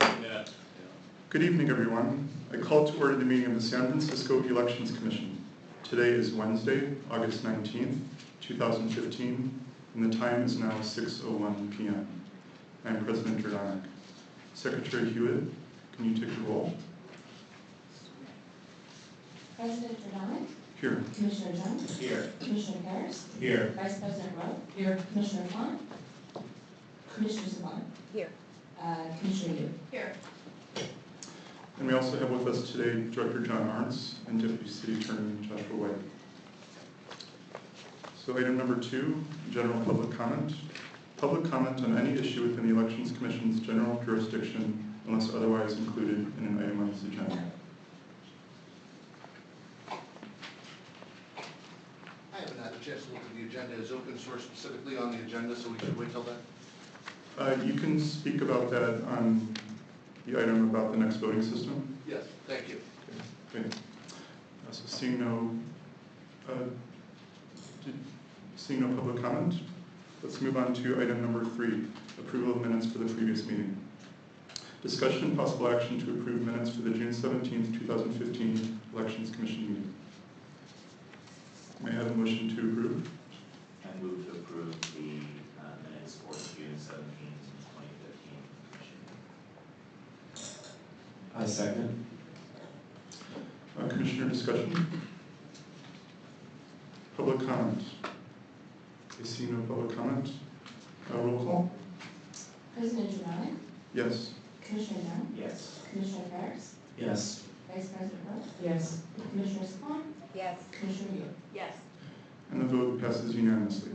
Yeah. Good evening, everyone. I call to order the meeting of the San Francisco Elections Commission. Today is Wednesday, August 19th, 2015, and the time is now 6:01 p.m. I am President Jordanek. Secretary Hewitt, can you take the roll? President Jordanek? Here. Commissioner Jones? Here. Commissioner Harris? Here. Vice President Rowe? Here. Commissioner Font? Commissioner Savant? Here. Commissioner Yu? Here. And we also have with us today Director John Arntz and Deputy City Attorney Joshua White. So item number 2, general public comment. Public comment on any issue within the Elections Commission's general jurisdiction unless otherwise included in an item on this agenda. I haven't had a chance to look at the agenda. Is open source specifically on the agenda, so we should wait till then? You can speak about that on the item about the next voting system. Yes, thank you. Okay. So seeing no public comment, let's move on to item number 3, approval of minutes for the previous meeting. Discussion and possible action to approve minutes for the June 17th, 2015 Elections Commission meeting. May I have a motion to approve? I move to approve the minutes for the June 17th, 2015 commission meeting. I second. Commissioner discussion? Public comment? I see no public comment. Roll call? President Jordanek? Yes. Commissioner Jones? Yes. Commissioner Harris? Yes. Vice President Rowe? Yes. Commissioner Savant? Yes. Commissioner Yu? Yes. And the vote passes unanimously.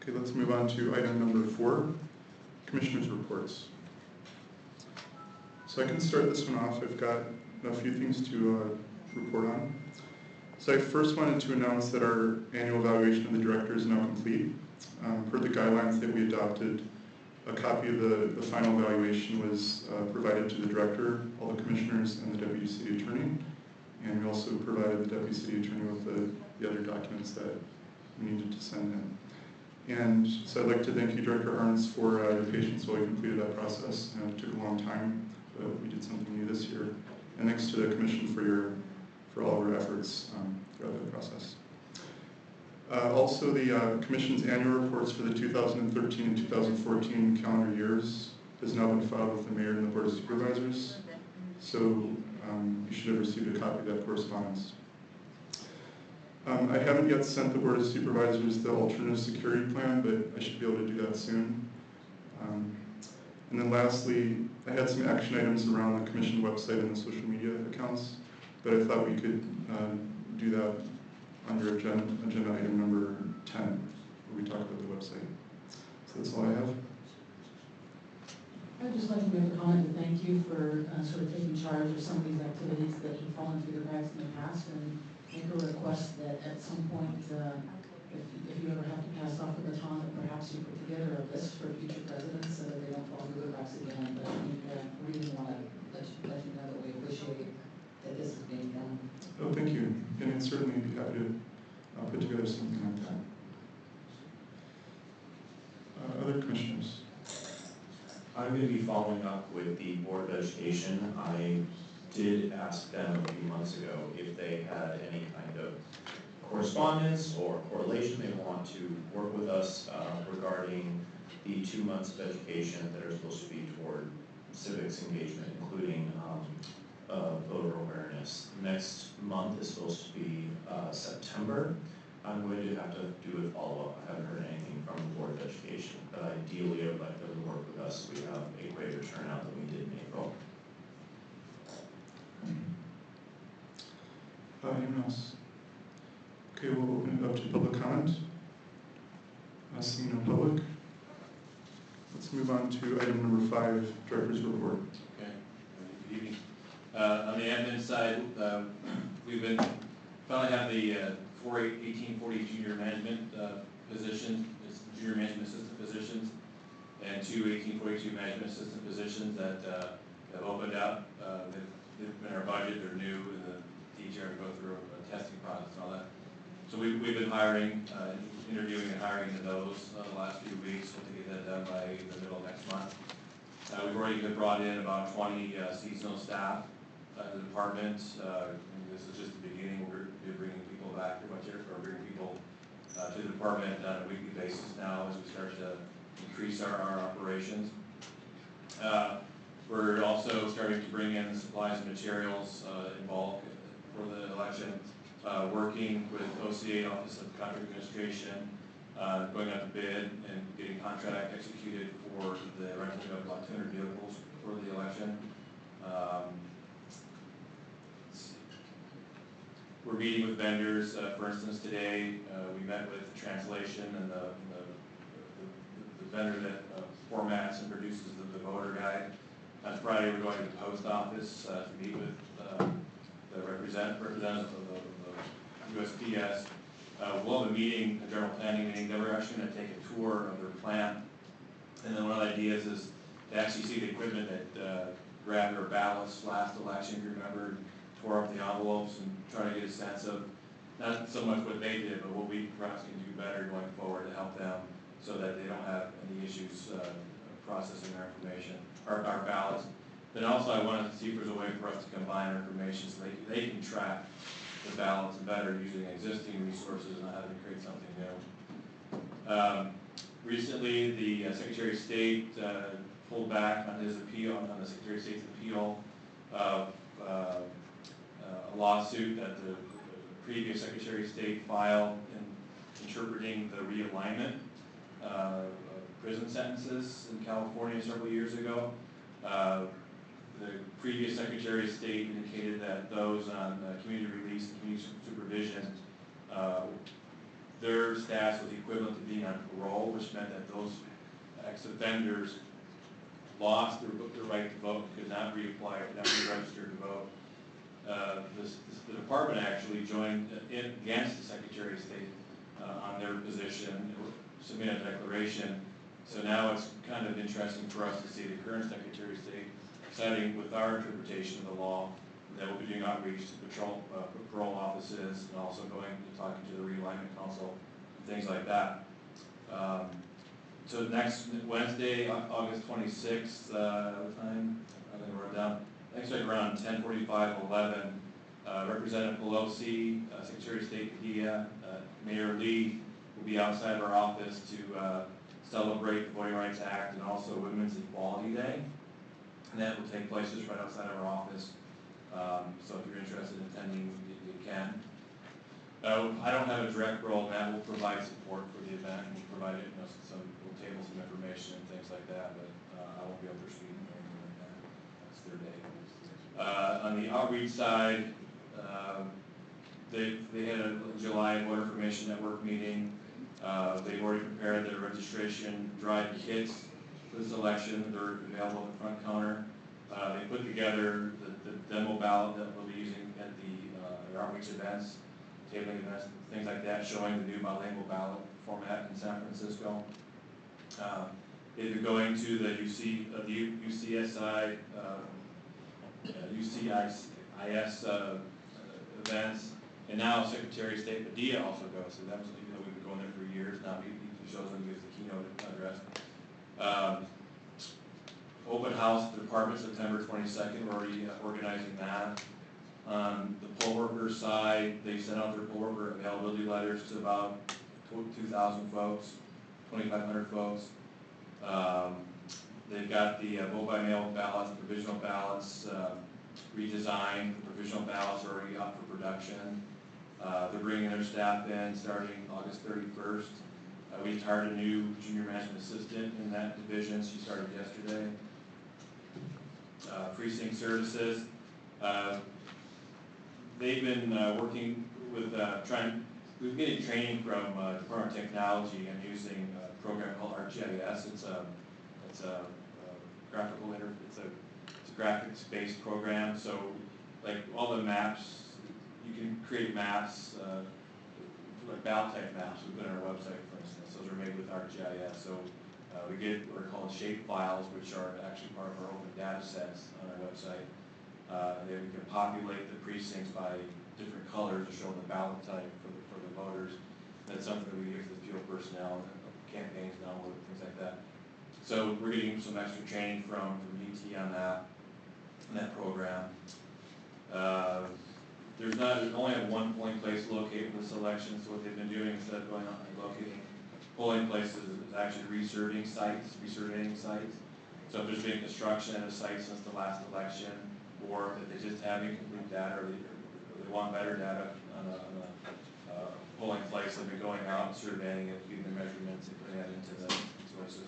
Okay, let's move on to item number 4, Commissioners' reports. So I can start this one off. I've got a few things to report on. So I first wanted to announce that our annual evaluation of the director is now complete. Per the guidelines that we adopted, a copy of the final evaluation was provided to the director, all the commissioners, and the deputy city attorney. And we also provided the deputy city attorney with the other documents that we needed to send in. And so I'd like to thank you, Director Arntz, for your patience while we completed that process. It took a long time, but we did something new this year. And thanks to the Commission for all of your efforts throughout that process. Also, the Commission's annual reports for the 2013 and 2014 calendar years has now been filed with the Mayor and the Board of Supervisors. So you should have received a copy of that correspondence. I haven't yet sent the Board of Supervisors the alternative security plan, but I should be able to do that soon. And then lastly, I had some action items around the Commission website and the social media accounts, but I thought we could do that under agenda item number 10, where we talk about the website. So that's all I have. I'd just like to make a comment and thank you for sort of taking charge of some of these activities that have fallen through the cracks in the past, and make a request that at some point, if you ever have to pass off the baton, that perhaps you put together a list for future presidents so that they don't fall through the cracks again. But we really want to let you know that we appreciate that this is being done. Oh, thank you. And I'd certainly be happy to put together something like that. Other commissioners? I'm going to be following up with the Board of Education. I did ask them a few months ago if they had any kind of correspondence or correlation they want to work with us regarding the 2 months of education that are supposed to be toward civics engagement, including voter awareness. Next month is supposed to be September. I'm going to have to do a follow-up. I haven't heard anything from the Board of Education, but ideally I would like them to work with us so we have a greater turnout than we did in April. Anyone else? Okay, we'll open it up to public comment. Seeing no public. Let's move on to item number 5, Director's Report. Okay, good evening. On the admin side, we've been finally have the 1840 junior management positions, junior management assistant positions, and 2 1842 management assistant positions that have opened up. They've been in our budget, they're new, and the teacher to go through a testing process and all that. So we've been hiring, interviewing and hiring in those the last few weeks. We'll get that done by the middle of next month. We've already brought in about 20 seasonal staff in the department. And this is just the beginning. We're bringing people back pretty much here, or bringing people to the department on a weekly basis now as we start to increase our operations. We're also starting to bring in supplies and materials in bulk for the election, working with OCA, Office of Contract Administration, going out to bid and getting contract executed for the rental of about 200 vehicles for the election. We're meeting with vendors. For instance, today we met with the translation and the vendor that formats and produces the voter guide. On Friday, we're going to the post office to meet with the representative of the USPS. We'll have a meeting, a general planning meeting, that we're actually going to take a tour of their plant. And then one of the ideas is to actually see the equipment that grabbed our ballots last election, if you remember, tore up the envelopes and try to get a sense of not so much what they did, but what we perhaps can do better going forward to help them so that they don't have any issues processing our information, our ballots. But also I wanted to see if there's a way for us to combine our information so they can track the ballots better using existing resources and not having to create something new. Recently, the Secretary of State pulled back on his appeal, on the Secretary of State's appeal of a lawsuit that the previous Secretary of State filed in interpreting the realignment of prison sentences in California several years ago. The previous Secretary of State indicated that those on community release and community supervision, their status was equivalent to being on parole, which meant that those ex-offenders lost their right to vote, could not reapply, could not re-register to vote. The department actually joined in against the Secretary of State on their position, submitted a declaration. So now it's kind of interesting for us to see the current Secretary of State siding with our interpretation of the law, that we'll be doing outreach to parole offices and also going and talking to the realignment council and things like that. So next Wednesday, August 26th, what time? I'm going to write it down. Next week around 10:45, 11, Representative Pelosi, Secretary of State Padilla, Mayor Lee will be outside of our office to celebrate the Voting Rights Act and also Women's Equality Day. And that will take place just right outside of our office. So if you're interested in attending, you can. I don't have a direct role, Matt will provide support for the event and we'll provide we'll table some information and things like that, but I won't be able to speak or anything like that. That's their day. On the outreach side, they had a July Voter Information Network meeting. They've already prepared their registration drive kits for this election. They're available at the front counter. They put together the demo ballot that we'll be using at the outreach events, tabling events, things like that, showing the new bilingual ballot format in San Francisco. They've been going to the UCSI, UCIS events, and now Secretary of State Padilla also goes. So that was, even though we've been going there for years now, he shows them, gives the keynote address. Open house at the department September 22nd. We're already organizing that. On the poll worker side, they sent out their poll worker availability letters to about 2,000 folks, 2,500 folks. They've got the vote by mail ballots, provisional ballots redesigned. The provisional ballots are already up for production. They're bringing their staff in starting August 31st. We hired a new junior management assistant in that division. She started yesterday. Precinct services. They've been working with we've been getting training from Department of Technology and using a program called ArcGIS. It's a graphics-based program. So, like all the maps, you can create maps, like ballot type maps. We put on our website, for instance. Those are made with ArcGIS. So we get what are called shape files, which are actually part of our open data sets on our website. Then we can populate the precincts by different colors to show the ballot type for the voters. That's something that we use to the field personnel and campaigns download, things like that. So we're getting some extra training from DT on that program. There's only at one polling place located for this election, so what they've been doing instead of going out and locating polling places is actually resurveying sites. So if there's been construction at a site since the last election, or if they just have incomplete data, or they want better data on a polling place, they've been going out and surveying it, giving the measurements and putting that into our system.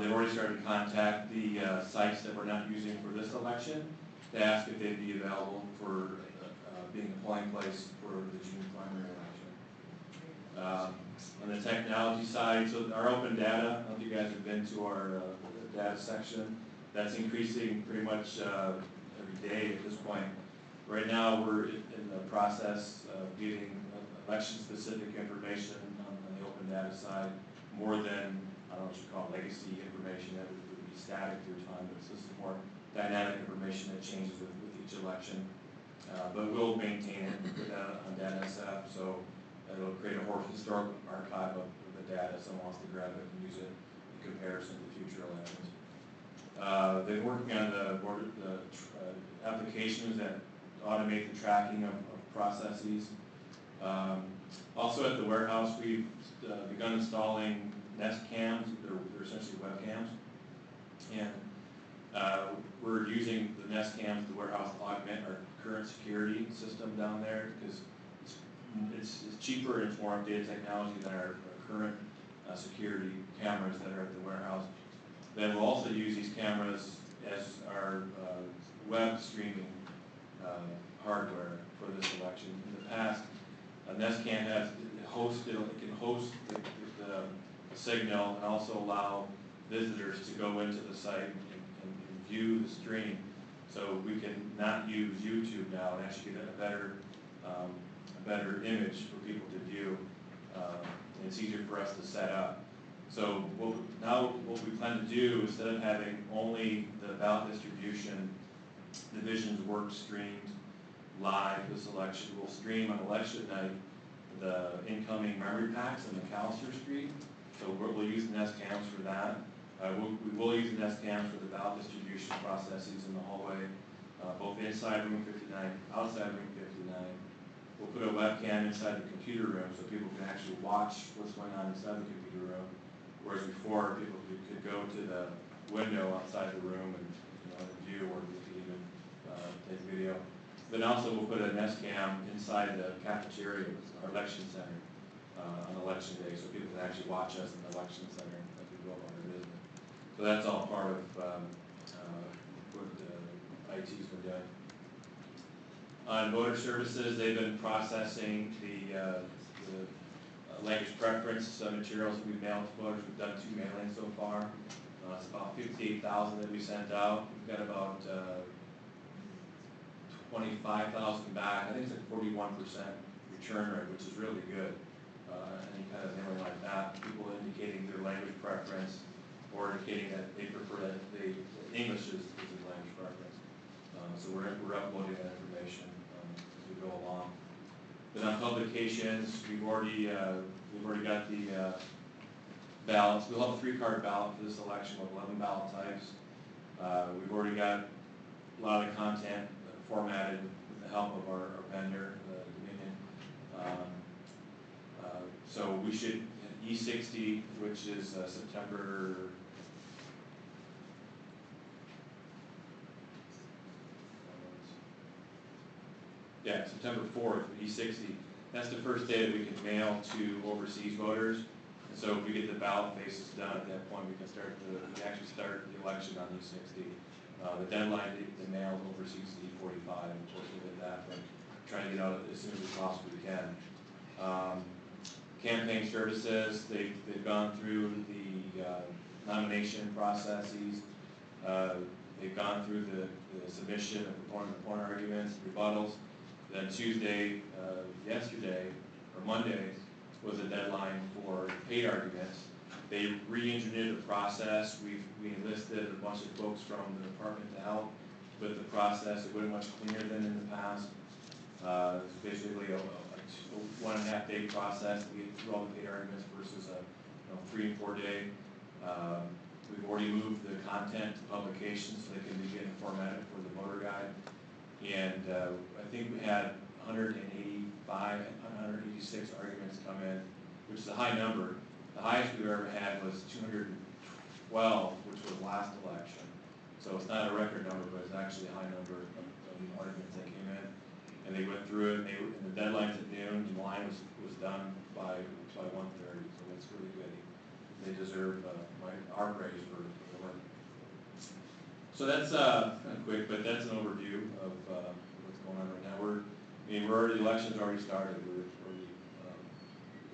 They've already started to contact the sites that we're not using for this election to ask if they'd be available for being a polling place for the June primary election. On the technology side, so our open data, I don't know if you guys have been to our data section, that's increasing pretty much every day at this point. Right now, we're in the process of getting election-specific information on the open data side, more than, I don't know what you call it, legacy information that would be static through time, but this is more dynamic information that changes with each election. But we'll maintain it with on DataSF, so it'll create a whole historical archive of the data. Someone wants to grab it and use it in comparison to future elections. They're working on the applications that automate the tracking of processes. Also at the warehouse, we've begun installing Nest cams. They're essentially webcams, and we're using the Nest cams at the warehouse to augment our current security system down there, because it's cheaper and it's more updated technology than our current security cameras that are at the warehouse. Then we'll also use these cameras as our web streaming hardware for this election. In the past, a Nest cam it can host the signal and also allow visitors to go into the site and view the stream. So we can not use YouTube now and actually get a better image for people to view. And it's easier for us to set up. So what we plan to do, instead of having only the ballot distribution division's work streamed live this election, we'll stream on election night the incoming memory packs on McAllister Street. So we'll use the Nest cams for that. We will use the Nest cams for the ballot distribution processes in the hallway, both inside room 59, outside room 59. We'll put a webcam inside the computer room so people can actually watch what's going on inside the computer room. Whereas before, people could go to the window outside the room and view, or we could even take video. Then also we'll put a Nest cam inside the cafeteria, our election center, on election day, so people can actually watch us in the election center as we go about our business. So that's all part of what the IT's been doing. On voter services, they've been processing the language preference materials that we've mailed to voters. We've done 2 mailings so far. It's about 58,000 that we sent out. We've got about 25,000 back. I think it's like 41% return rate, which is really good. Any kind of mailing like that, people indicating their language preference or indicating that they prefer that English is their language preference. So we're uploading that information as we go along. Then on publications, we've already got the ballots. We'll have a 3-card ballot for this election with 11 ballot types. We've already got a lot of the content formatted with the help of our vendor, Dominion. So we should, E60, which is September, September 4th, E60. That's the first day that we can mail to overseas voters. And so if we get the ballot faces done at that point, we can actually start the election on E60. The deadline to mail overseas is E45, and of course we'll get that, but trying to get out as soon as we possibly can. Campaign services, they've gone through the nomination processes. They've gone through the submission of proponent arguments, rebuttals. Then Tuesday, yesterday, or Monday, was a deadline for paid arguments. They re-engineered the process. We enlisted a bunch of folks from the department to help with the process. It went much cleaner than in the past. It's basically a 1.5 day process to get through all the paid arguments versus a 3 and 4 day. We've already moved the content to publication so they can be getting formatted for the voter guide. And I think we had 186 arguments come in, which is a high number. The highest we've ever had was 212, which was last election. So it's not a record number, but it's actually a high number of arguments that came in. And they went through it, and the deadline's at noon, and the line was done by 1:30, so that's really good. They deserve our praise for the work. So that's kind of quick, but that's an overview of what's going on right now. The election's already started. We're already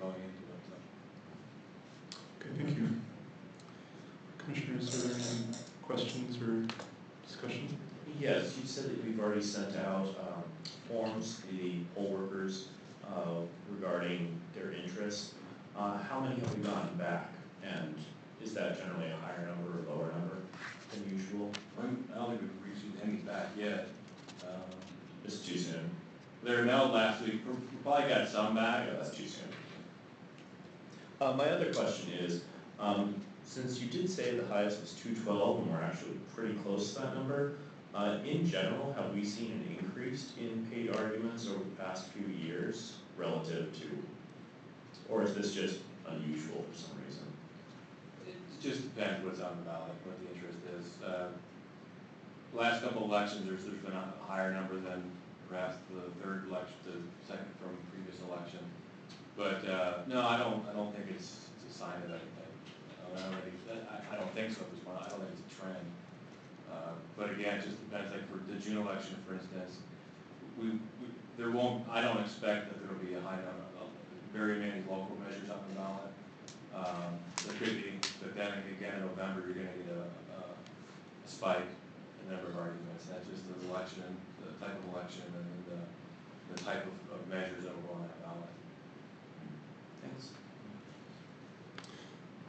going into it. So. Okay, thank you. Commissioners, are there any questions or discussion? Yes, you said that we've already sent out forms to the poll workers regarding their interests. How many have we gotten back? And is that generally a higher number or lower number than usual? I don't think we've received any back yet. It's too soon. They were mailed last week. We probably got some back. Yeah, that's too soon. My other question is, since you did say the highest was 212 and we're actually pretty close to that number, in general, have we seen an increase in paid arguments over the past few years relative to, or is this just unusual for some reason? It just depends what's on the ballot, what the interest is. Last couple of elections, there's been a higher number than perhaps the third election, the second from previous election. But no, I don't think it's a sign of anything. I don't think so at this point. I don't think it's a trend. But again, it just depends. Like for the June election, for instance, I don't expect that there will be a high number, very many local measures on the ballot. There could be, but then again in November, you're going to get a spike in the number of arguments. That's just the election, the type of election, and the type of measures that will go on that ballot. Thanks.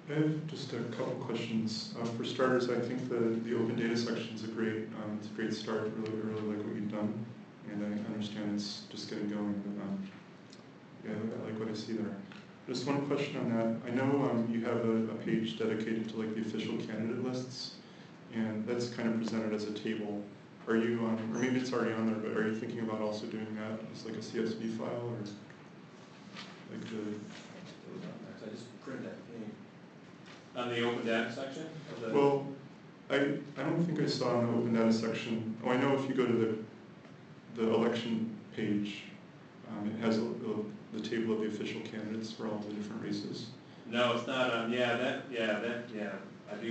I have just a couple questions. For starters, I think the open data section is it's a great start. Really like what you've done, and I understand it's just getting going. But yeah, I like what I see there. Just one question on that. I know you have a page dedicated to like the official candidate lists, and that's kind of presented as a table. Are you, or maybe it's already on there, but are you thinking about also doing that as like a CSV file or like the? I just printed that thing. On the open data section? Well, I don't think I saw in the open data section. Oh, I know if you go to the election page, it has the table of the official candidates for all the different races. No, it's not on. We do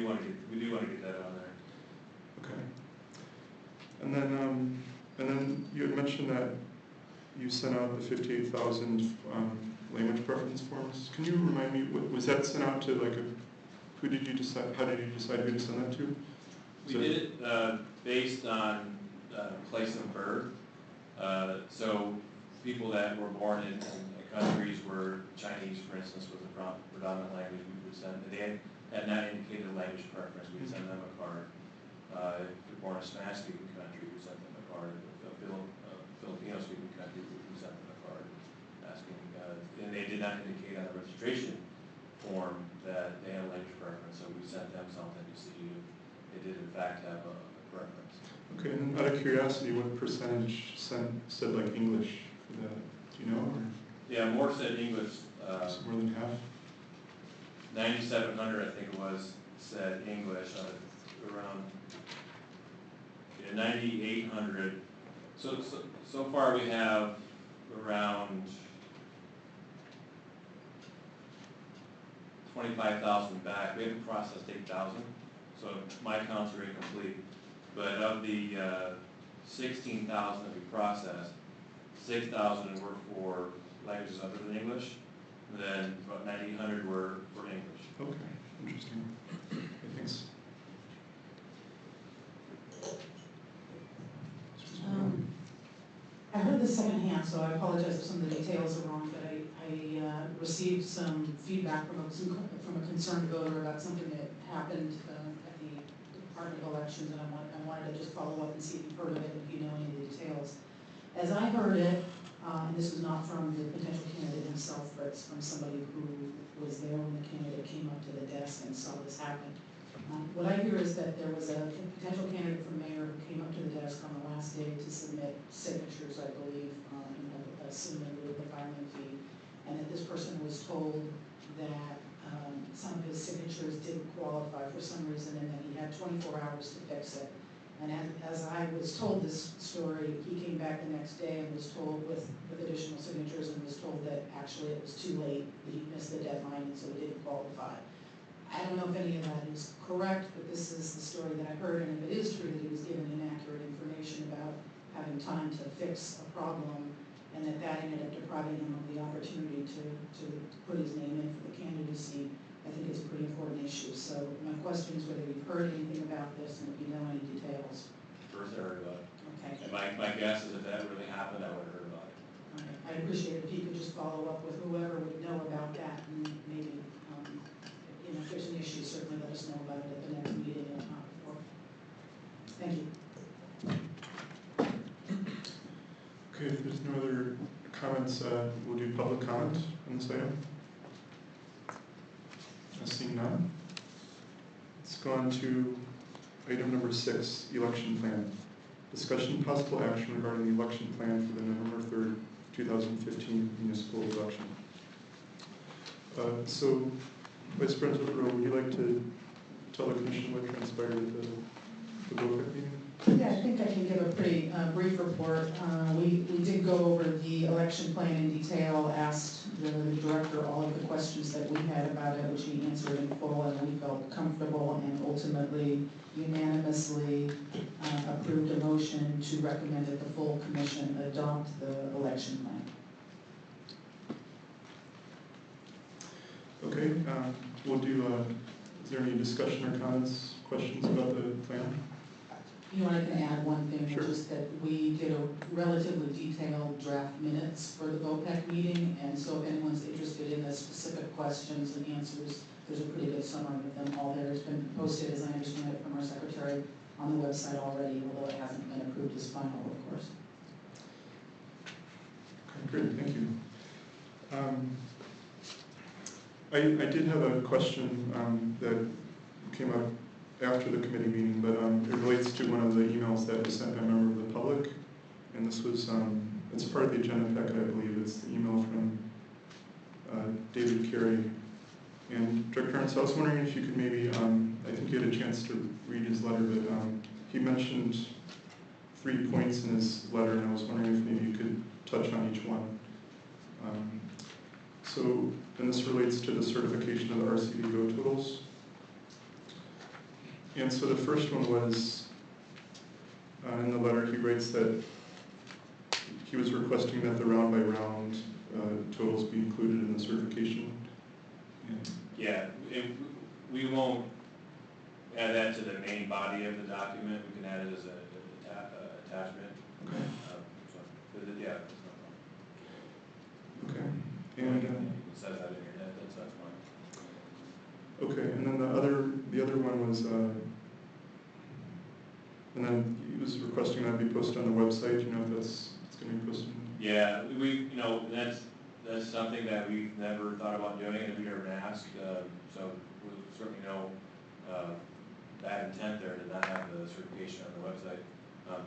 want to get that on there. Okay. And then you had mentioned that you sent out the 58,000 language preference forms. Can you remind me, was that sent out to like who did you decide? How did you decide who to send that to? We did it based on place of birth. So people that were born in countries where Chinese, for instance, was a predominant language, we would send. They had not indicated a language preference. We'd send them a card. If you're born in a Spanish-speaking country, we sent them a card. If a Filipino-speaking country, we sent them a card asking. And they did not indicate on the registration form that they had a language preference, so we sent them something to see if they did in fact have a preference. Okay, and out of curiosity, what percentage said like English for that? Do you know? Or? Yeah, more said English. More than half? 9,700, I think it was, said English. Around 9,800. So far we have around 25,000 back. We haven't processed 8,000, so my counts are incomplete. But of the 16,000 that we processed, 6,000 were for languages other than English, and then about 9,800 were for English. Okay, interesting. Okay, thanks. I heard this secondhand, so I apologize if some of the details are wrong, but I received some feedback from a concerned voter about something that happened at the Department of Elections, and I wanted to just follow up and see if you've heard of it and if you know any of the details. As I heard it, and this was not from the potential candidate himself, but from somebody who was there when the candidate came up to the desk and saw this happen. What I hear is that there was a potential candidate for mayor who came up to the desk on the last day to submit signatures, I believe, assuming with the filing fee, and that this person was told that some of his signatures didn't qualify for some reason, and that he had 24 hours to fix it. And as I was told this story, he came back the next day and was told with additional signatures and was told that actually it was too late, that he missed the deadline, and so he didn't qualify. I don't know if any of that is correct, but this is the story that I heard, and if it is true that he was given inaccurate information about having time to fix a problem, and that ended up depriving him of the opportunity to put his name in for the candidacy, I think it's a pretty important issue. So my question is whether you've heard anything about this and if you know any details. First I heard about it. Okay. And my guess is if that really happened, I would have heard about it. All right. I'd appreciate it if you could just follow up with whoever would know about that, and maybe, if there's an issue, certainly let us know about it at the next meeting and not before. Thank you. Okay, if there's no other comments, we'll do public comment on this item. Seeing none. Let's go on to item number 6, election plan. Discussion and possible action regarding the election plan for the November 3rd, 2015 municipal election. So, Vice President Rowe, would you like to tell the Commission what transpired at the BOPEC meeting? Yeah, I think I can give a pretty brief report. We did go over the election plan in detail, asked the director all of the questions that we had about it, which he answered in full, and we felt comfortable and ultimately unanimously approved a motion to recommend that the full commission adopt the election plan. Okay, we'll do, is there any discussion or comments, questions about the plan? You know, I can add one thing, Sure. which is that we did a relatively detailed draft minutes for the BOPEC meeting, and so if anyone's interested in the specific questions and answers, there's a pretty good summary of them all there. It's been posted, as I understand it, from our secretary on the website already, although it hasn't been approved as final, of course. Okay, great, thank you. I did have a question that came up after the committee meeting, but it relates to one of the emails that was sent by a member of the public, and this was, it's part of the agenda packet, I believe. It's the email from David Carey. And Director Ernst, I was wondering if you could maybe, I think you had a chance to read his letter, but he mentioned 3 points in his letter, and I was wondering if maybe you could touch on each one. And this relates to the certification of the RCV vote totals. And so the first one was, in the letter he writes that he was requesting that the round-by-round totals be included in the certification. Yeah, we won't add that to the main body of the document. We can add it as an attachment. Okay. Yeah, that's no problem. Okay. You And can set that in your head, that's fine. okay, and then the other one was, and then he was requesting that be posted on the website. You know if it's going to be posted? Yeah, that's something that we've never thought about doing and we've never been asked. So we certainly know that intent there to not have the certification on the website.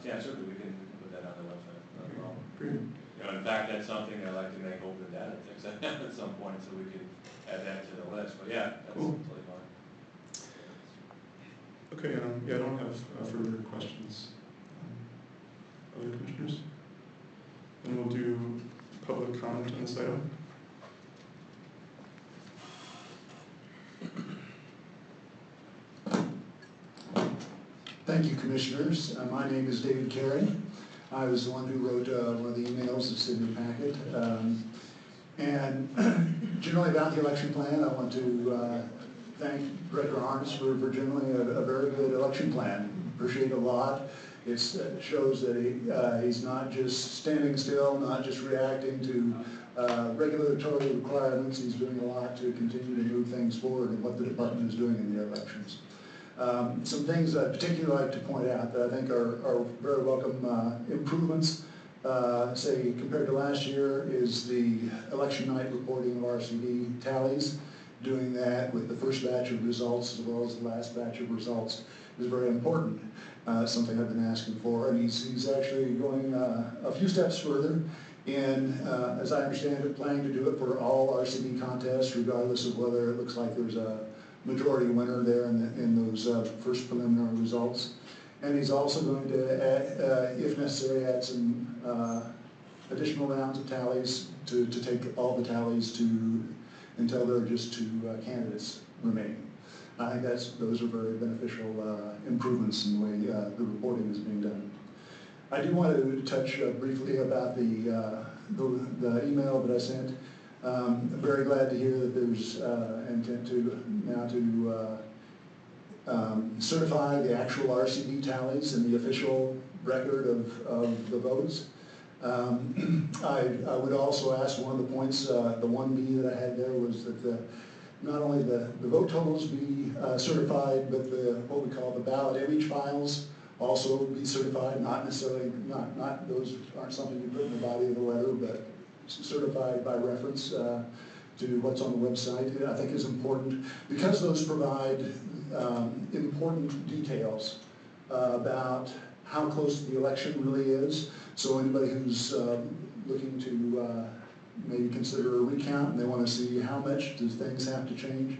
Yeah, certainly we can put that on the website. Not a problem. Great. In fact, that's something I'd like to make open data fix at some point, so we could add that to the list. But yeah, that's Cool. totally fine. Okay, yeah, I don't have further questions. Other commissioners? And we'll do public comment on this item. Thank you, Commissioners. My name is David Carey. I was the one who wrote one of the emails that's in your packet. And generally about the election plan, I want to thank Director Arndt for generally a very good election plan. Appreciate it a lot. It shows that he's not just standing still, not just reacting to regulatory requirements. He's doing a lot to continue to move things forward and what the department is doing in the elections. Some things I'd particularly like to point out that I think are very welcome improvements, say compared to last year, is the election night reporting of RCV tallies. doing that with the first batch of results as well as the last batch of results is very important. Something I've been asking for, and he's actually going a few steps further in, as I understand it, planning to do it for all RCD contests, regardless of whether it looks like there's a majority winner there in those first preliminary results. And he's also going to, if necessary, add some additional rounds of tallies to take all the tallies until there are just 2 candidates remaining. I think those are very beneficial improvements in the way the reporting is being done. I do want to touch briefly about the email that I sent. I'm very glad to hear that there's intent to certify the actual RCD tallies and the official record of the votes. I would also ask, one of the points, the 1B that I had there was that not only the vote totals be certified, but what we call the ballot image files also be certified, not necessarily, not those aren't something you put in the body of the letter, but certified by reference to what's on the website. I think is important because those provide important details about how close the election really is. So anybody who's looking to maybe consider a recount and they want to see how much do things have to change,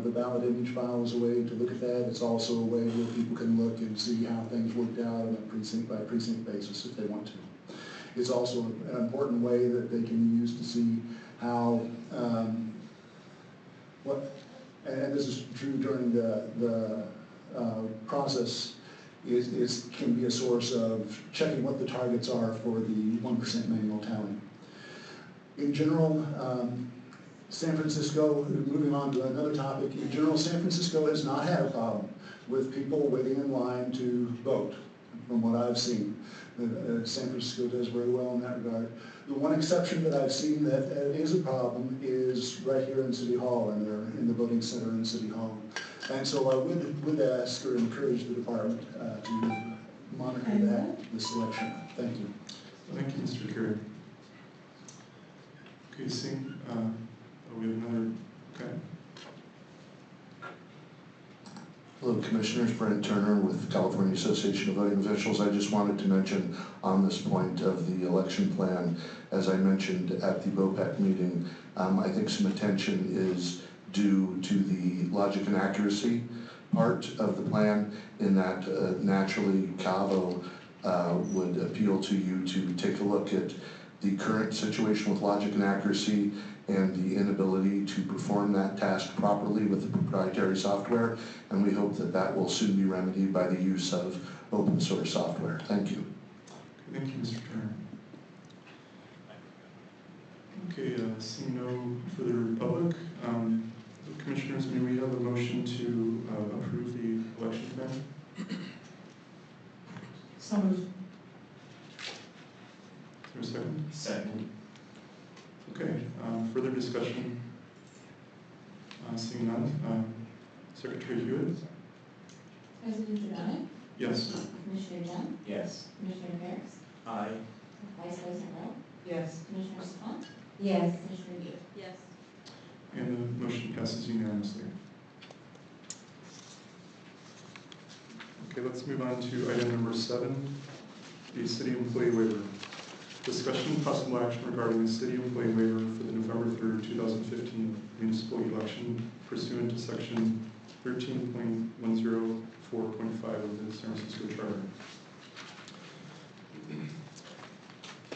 the ballot image file is a way to look at that. It's also a way where people can look and see how things worked out on a precinct by precinct basis if they want to. It's also an important way that they can use to see how, and this is true during the process, can be a source of checking what the targets are for the 1% manual tally. In general, San Francisco, moving on to another topic, in general, San Francisco has not had a problem with people waiting in line to vote, from what I've seen. San Francisco does very well in that regard. The one exception that I've seen that is a problem is right here in City Hall, in the voting center in City Hall. And so I would ask or encourage the department to monitor the selection. Thank you. Thank you, Mr. Curry. Okay, we have another, okay. Hello, Commissioners. Brent Turner with the California Association of Voting Officials. I just wanted to mention on this point of the election plan, as I mentioned at the BOPEC meeting, I think some attention is due to the logic and accuracy part of the plan, in that naturally Cavo would appeal to you to take a look at the current situation with logic and accuracy and the inability to perform that task properly with the proprietary software, and we hope that that will soon be remedied by the use of open source software. Thank you. Thank you, Mr. Turner. Okay, seeing no further public, Commissioners, may we have a motion to approve the election plan? So moved. Is there a second? Second. Okay, further discussion? Seeing none, Secretary Hewitt? President Giordano, Yes. Commissioner Dunn, Yes. Commissioner Harris, Aye. Vice President Rowe, Yes. Commissioner Safan, Yes. Commissioner Yu. Yes. And the motion passes unanimously. Okay, let's move on to item number 7, the city employee waiver. Discussion and possible action regarding the city employee waiver for the November 3rd, 2015 municipal election pursuant to section 13.104.5 of the San Francisco Charter.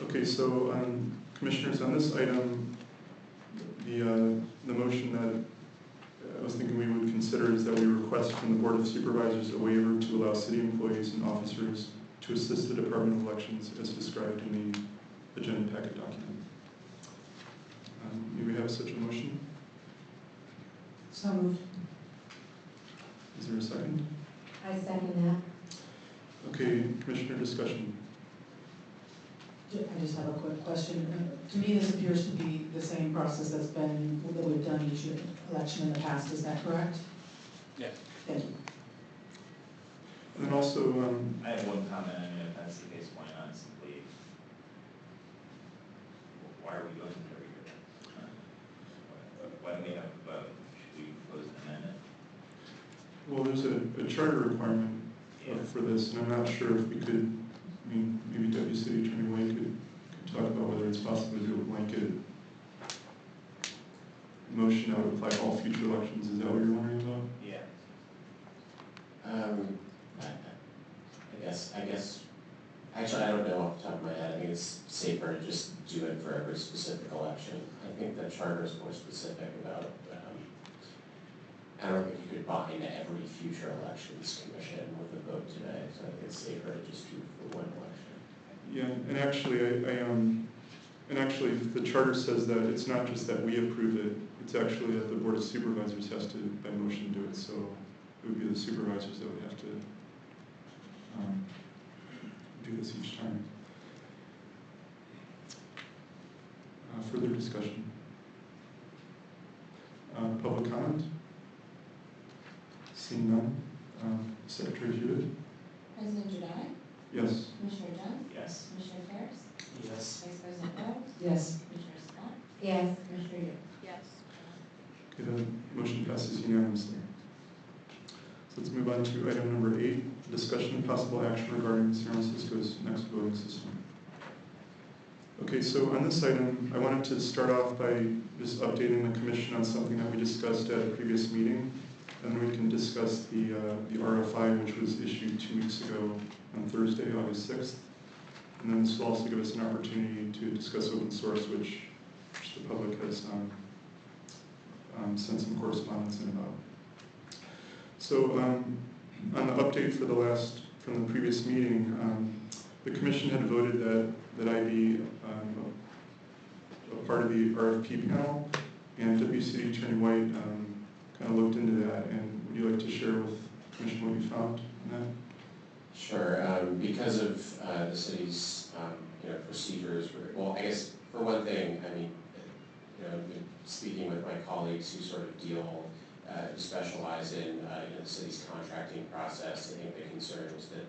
Okay, so Commissioners, on this item, the motion that I was thinking we would consider is that we request from the Board of Supervisors a waiver to allow city employees and officers to assist the Department of Elections as described in the agenda packet document. May we have such a motion? So moved. Is there a second? I second that. Okay, Commissioner discussion. I just have a quick question. To me, this appears to be the same process that we've done each election in the past. Is that correct? Yes. Thank you. And then also, I have one comment. I mean, if that's the case, why not simply, why are we going through every year? Why don't we have Well, there's a charter requirement for this, and I'm not sure if we could, I mean, maybe Deputy City Attorney White could talk about whether it's possible to do a blanket motion that would apply to all future elections. Is that what you're wondering about? Yeah. I guess, actually, I don't know off the top of my head. I think it's safer to just do it for every specific election. I think the charter is more specific about, I don't think you could bind every future elections commission with a vote today, so I think it's safer to just do for one election. Yeah, and actually, the charter says that it's not just that we approve it, it's actually that the Board of Supervisors has to, by motion, do it, so it would be the supervisors that would have to do this each time. Further discussion? Public comment? Seeing none. Secretary Hewitt? President Jedi? Yes. Commissioner Jones? Yes. Commissioner Ferris? Yes. Vice President Rose? Yes. Commissioner Scott? Yes. Commissioner Yu? Yes. Okay, the motion passes unanimously. So let's move on to item number 8, discussion and possible action regarding San Francisco's next voting system. Okay, so on this item, I wanted to start off by just updating the commission on something that we discussed at a previous meeting, and then we can discuss the RFI, which was issued 2 weeks ago on Thursday, August 6th. And then this will also give us an opportunity to discuss open source, which the public has sent some correspondence in about. So on the update from the previous meeting, the commission had voted that I be a part of the RFP panel, and Deputy City Attorney White kind of looked into that. And would you like to share with the commission what you found in that? Sure. Because of the city's procedures, well, I guess for one thing, I mean, speaking with my colleagues who sort of who specialize in the city's contracting process, I think the concern was that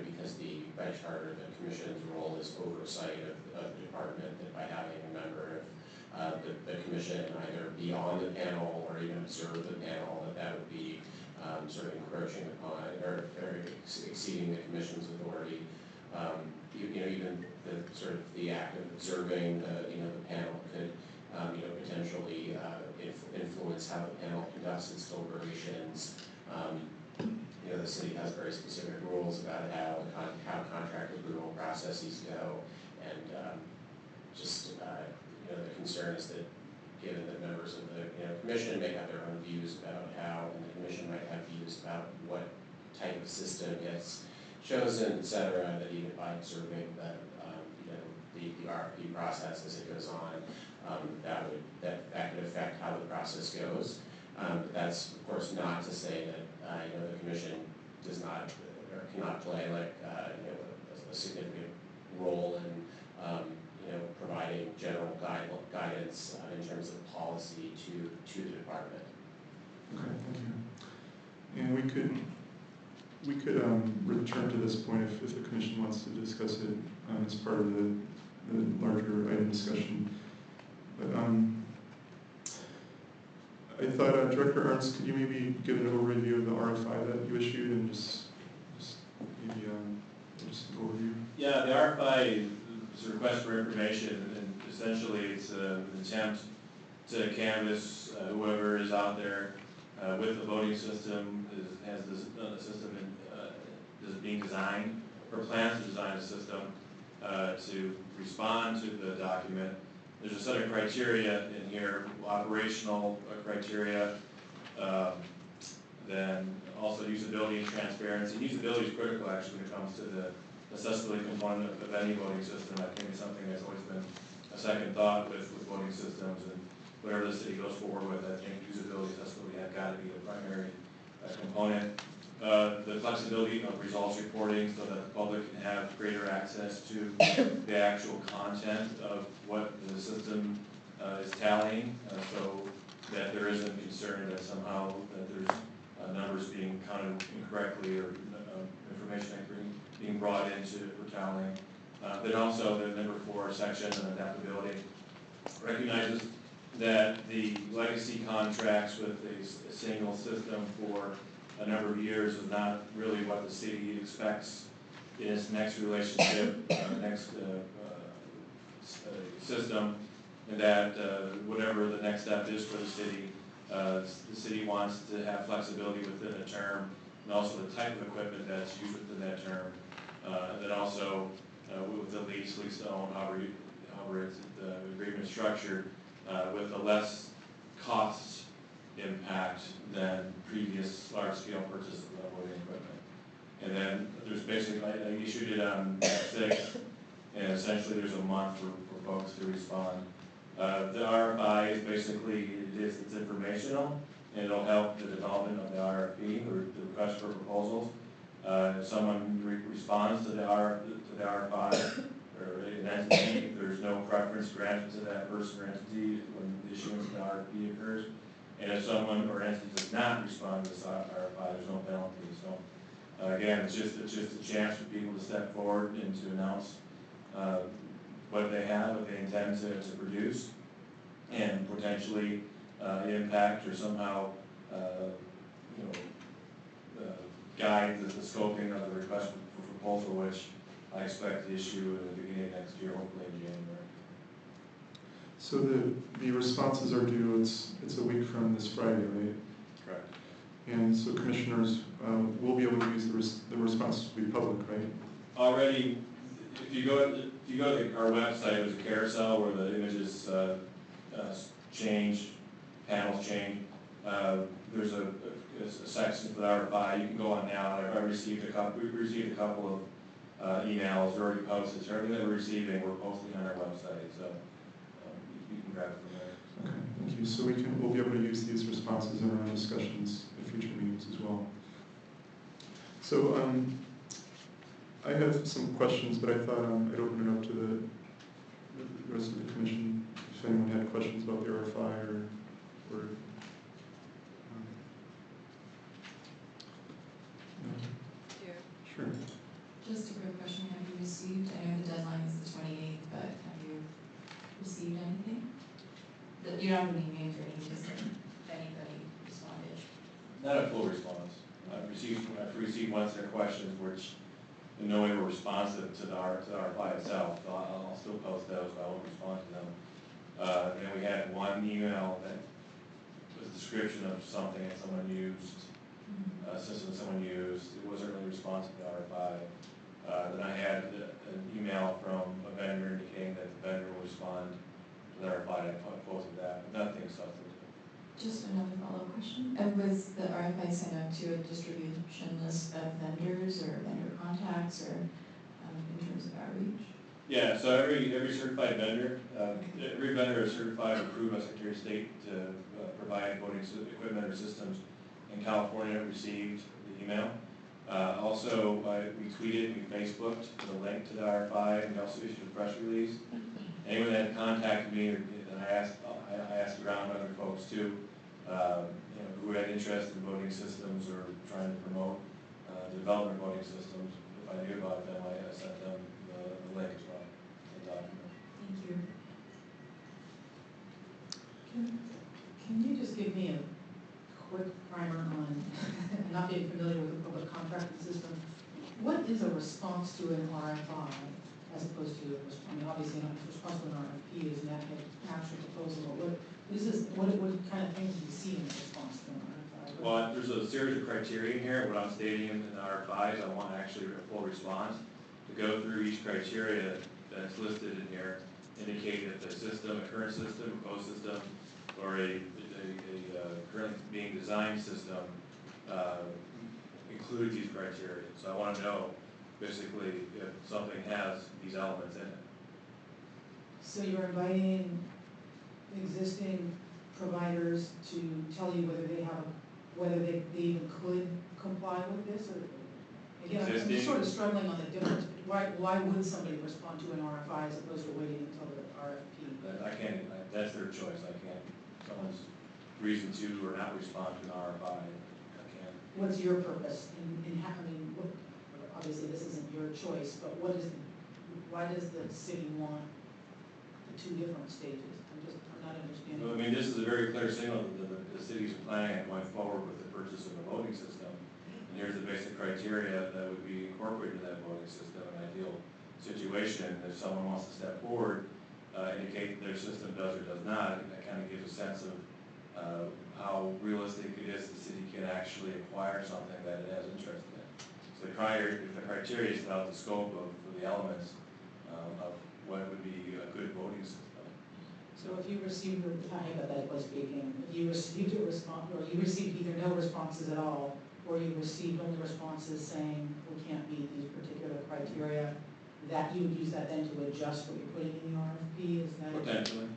because by charter the commission's role is oversight of the department, that by having a member of the commission either be on the panel or even observe the panel, that would be sort of encroaching upon or exceeding the commission's authority. Even the sort of the act of observing the panel could potentially influence how the panel conducts its deliberations. The city has very specific rules about how contract approval processes go, and the concern is that given that members of the commission may have their own views about how, and the commission might have views about what type of system gets chosen, et cetera, that even by observing that the RFP process as it goes on, that could affect how the process goes. But that's of course not to say that the commission does not or cannot play a significant role in providing general guidance in terms of policy to the department. Okay, thank you. And we could return to this point if the commission wants to discuss it as part of the larger item discussion. But I thought, Director Ernst, could you maybe give an overview of the RFI that you issued and just maybe just an overview? Yeah, the RFI is a request for information, and essentially it's an attempt to canvass whoever is out there with the voting system, has this system is being designed, or plans to design a system to respond to the document. There's a set of criteria in here, operational criteria, then also usability and transparency. Usability is critical actually when it comes to the accessibility component of any voting system. I think it's something that's always been a second thought with voting systems, and whatever the city goes forward with, I think usability and accessibility have got to be the primary component. The flexibility of results reporting so that the public can have greater access to the actual content of what the system is tallying, so that there isn't concern that somehow that there's numbers being counted incorrectly or information being brought into for tallying. Then also the number 4 section on adaptability recognizes that the legacy contracts with a single system for a number of years is not really what the city expects in its next relationship, next system, and that whatever the next step is for the city wants to have flexibility within a term, and also the type of equipment that's used within that term, and then also with the lease to own, however it's the agreement structured, with a less cost impact than previous large-scale purchases of voting equipment. And then there's basically, I issued it on 6th, and essentially there's a month for folks to respond. The RFI is basically, it's informational, and it'll help the development of the RFP, or the request for proposals. If someone responds to the RFI, or an entity, there's no preference granted to that person or entity when the issuance of the RFP occurs. And if someone or entity does not respond to this RFI, there's no penalty. So again, it's just a chance for people to step forward and to announce what they have, what they intend to produce, and potentially impact or somehow guide the scoping of the request for proposal, which I expect to issue at the beginning of next year, hopefully in January. So the responses are due, it's a week from this Friday, right? Correct. And so commissioners will be able to use the responses to be public, right? Already, if you go to our website, there's a carousel where the images change, panels change. There's a section for the RFI. You can go on now. We received a couple of emails already posted. So everything that we're receiving, we're posting on our website. So you can grab it from there. Okay, thank you. So we'll be able to use these responses in our discussions at future meetings as well. So I have some questions, but I thought I'd open it up to the rest of the commission if anyone had questions about the RFI or Sure. Just a quick question, have you received, I know the deadline is the 28th, but have you received anything? You don't have any names or anything, just if anybody responded? Not a full response. I've received once their questions, which in no way were responsive to the RFI itself. So I'll still post those, but I won't respond to them. Then we had one email that was a description of something that someone used, system someone used. It wasn't really responsive to the RFI. Then I had an email from a vendor indicating that the vendor will respond to the RFI. I posted that, but nothing substantive. Just another follow-up question. And was the RFI sent out to a distribution list of vendors or vendor contacts or in terms of outreach? Yeah, so every certified vendor, every vendor is certified or approved by Secretary of State to provide voting equipment or systems in California received the email. Also, we tweeted, we Facebooked the link to the RFI, and we also issued a press release. Anyone that contacted me, and I asked around other folks too, who had interest in voting systems or trying to promote the development of voting systems. If I knew about them, I sent them the link as well, the document. Thank you. Can you just give me a quick primer on, not being familiar with the public contracting system, what is a response to an RFI as opposed to, obviously a response to an RFP is an actual proposal, but what kind of things do you see in response to an RFI? Well, there's a series of criteria in here. What I'm stating in the RFI is I want actually a full response to go through each criteria that's listed in here, indicate that the system, a current system, proposed system, or a currently being designed system includes these criteria. So I want to know basically if something has these elements in it. So you're inviting existing providers to tell you whether they even could comply with this, or again, I'm just sort of struggling on the difference. Why would somebody respond to an RFI as opposed to waiting until the RFP? I can't. That's their choice. I can't. Someone's reason to or not respond to an RFI. I can't. What's your purpose in obviously this isn't your choice, but why does the city want the two different stages? I'm not understanding. Well, I mean, this is a very clear signal that the cities are planning on going forward with the purchase of a voting system. and here's the basic criteria that would be incorporated in that voting system, an ideal situation. If someone wants to step forward, indicate their system does or does not, that kind of gives a sense of how realistic it is the city can actually acquire something that it has interest in. So if the criteria is out the scope of the elements of what would be a good voting system. So if you received, hypothetically speaking, if you received a response, or you received either no responses at all, or you received only responses saying we can't meet these particular criteria, that you would use that then to adjust what you're putting in the RFP, is that? Potentially.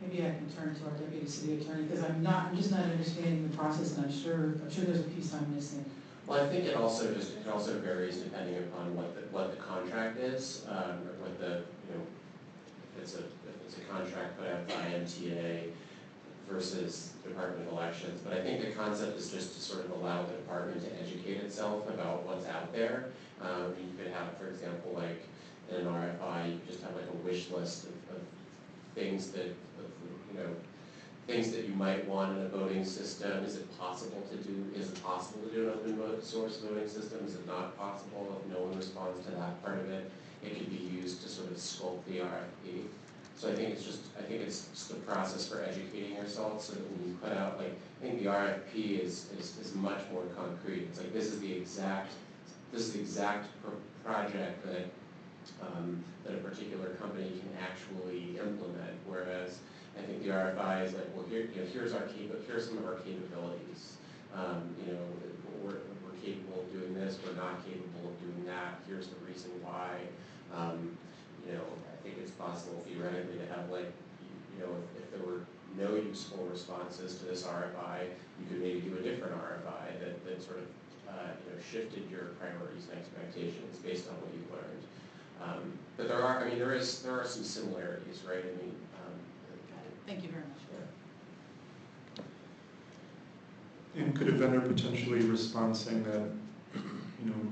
Maybe I can turn to our deputy city attorney, because I'm just not understanding the process, and I'm sure there's a piece I'm missing. Well, I think it also varies depending upon what the contract is, or what the, if it's a contract put out by MTA versus Department of Elections. But I think the concept is just to sort of allow the department to educate itself about what's out there. You could have, for example, like in an RFI, you could just have like a wish list of things that, things that you might want in a voting system. Is it possible to do an open source voting system? Is it not possible? If no one responds to that part of it, it could be used to sort of sculpt the RFP. So I think it's just the process for educating yourself, so that when you put out, like, I think the RFP is much more concrete. It's like, this is the exact project that that a particular company can actually implement, whereas I think the RFI is like, well, here's some of our capabilities. We're capable of doing this, we're not capable of doing that, here's the reason why. I think it's possible theoretically to have, like, if there were no useful responses to this RFI, you could maybe do a different RFI that sort of shifted your priorities and expectations based on what you've learned. But there are some similarities, right? Thank you very much. And could a vendor potentially respond saying that,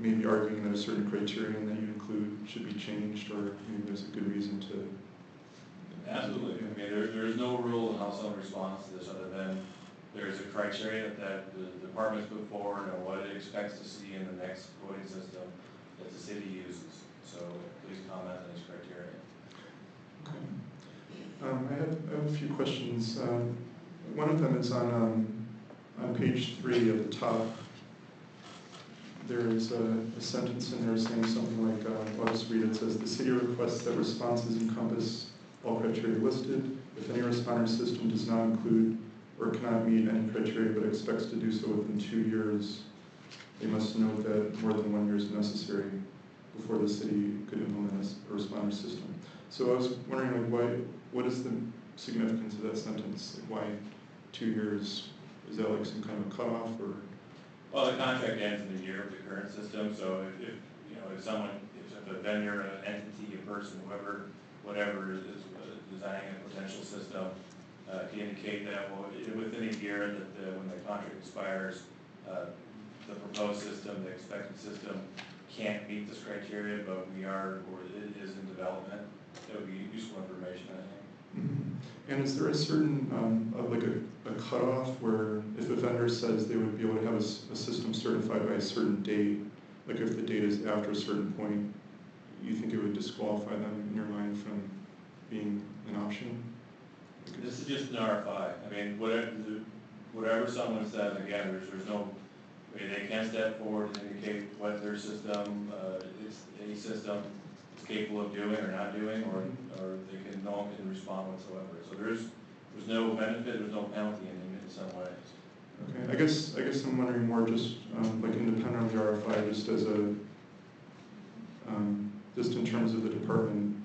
maybe arguing that a certain criterion that you include should be changed, or maybe there's a good reason to? Absolutely. There's no rule in how someone responds to this other than there's a criteria that the department's put forward and what it expects to see in the next voting system that the city uses. So please comment on these criteria. Okay. I have a few questions. One of them is on page 3 at the top. There is a sentence in there saying something like, I'll just read it. It says, the city requests that responses encompass all criteria listed. If any responder system does not include or cannot meet any criteria but expects to do so within 2 years, they must note that more than 1 year is necessary before the city could implement a responder system. So I was wondering, like, what is the significance of that sentence? Like, why 2 years? Is that like some kind of cutoff, or? Well, the contract ends in the year of the current system, so if a vendor, an entity, a person, whatever is designing a potential system, can indicate that, within a year that when the contract expires, the proposed system, the expected system, can't meet this criteria, but it is in development. That would be useful information, I think. Mm-hmm. And is there a certain, like a cutoff where if a vendor says they would be able to have a system certified by a certain date, like if the date is after a certain point, you think it would disqualify them in your mind from being an option? This is just an RFI. Whatever someone says, again, there's no way they can step forward and indicate what their system, any system is capable of doing or not doing, or no one can respond whatsoever. So there's no benefit, there's no penalty in some ways. Okay, I guess I'm wondering more just like independent of the RFI, just as a just in terms of the department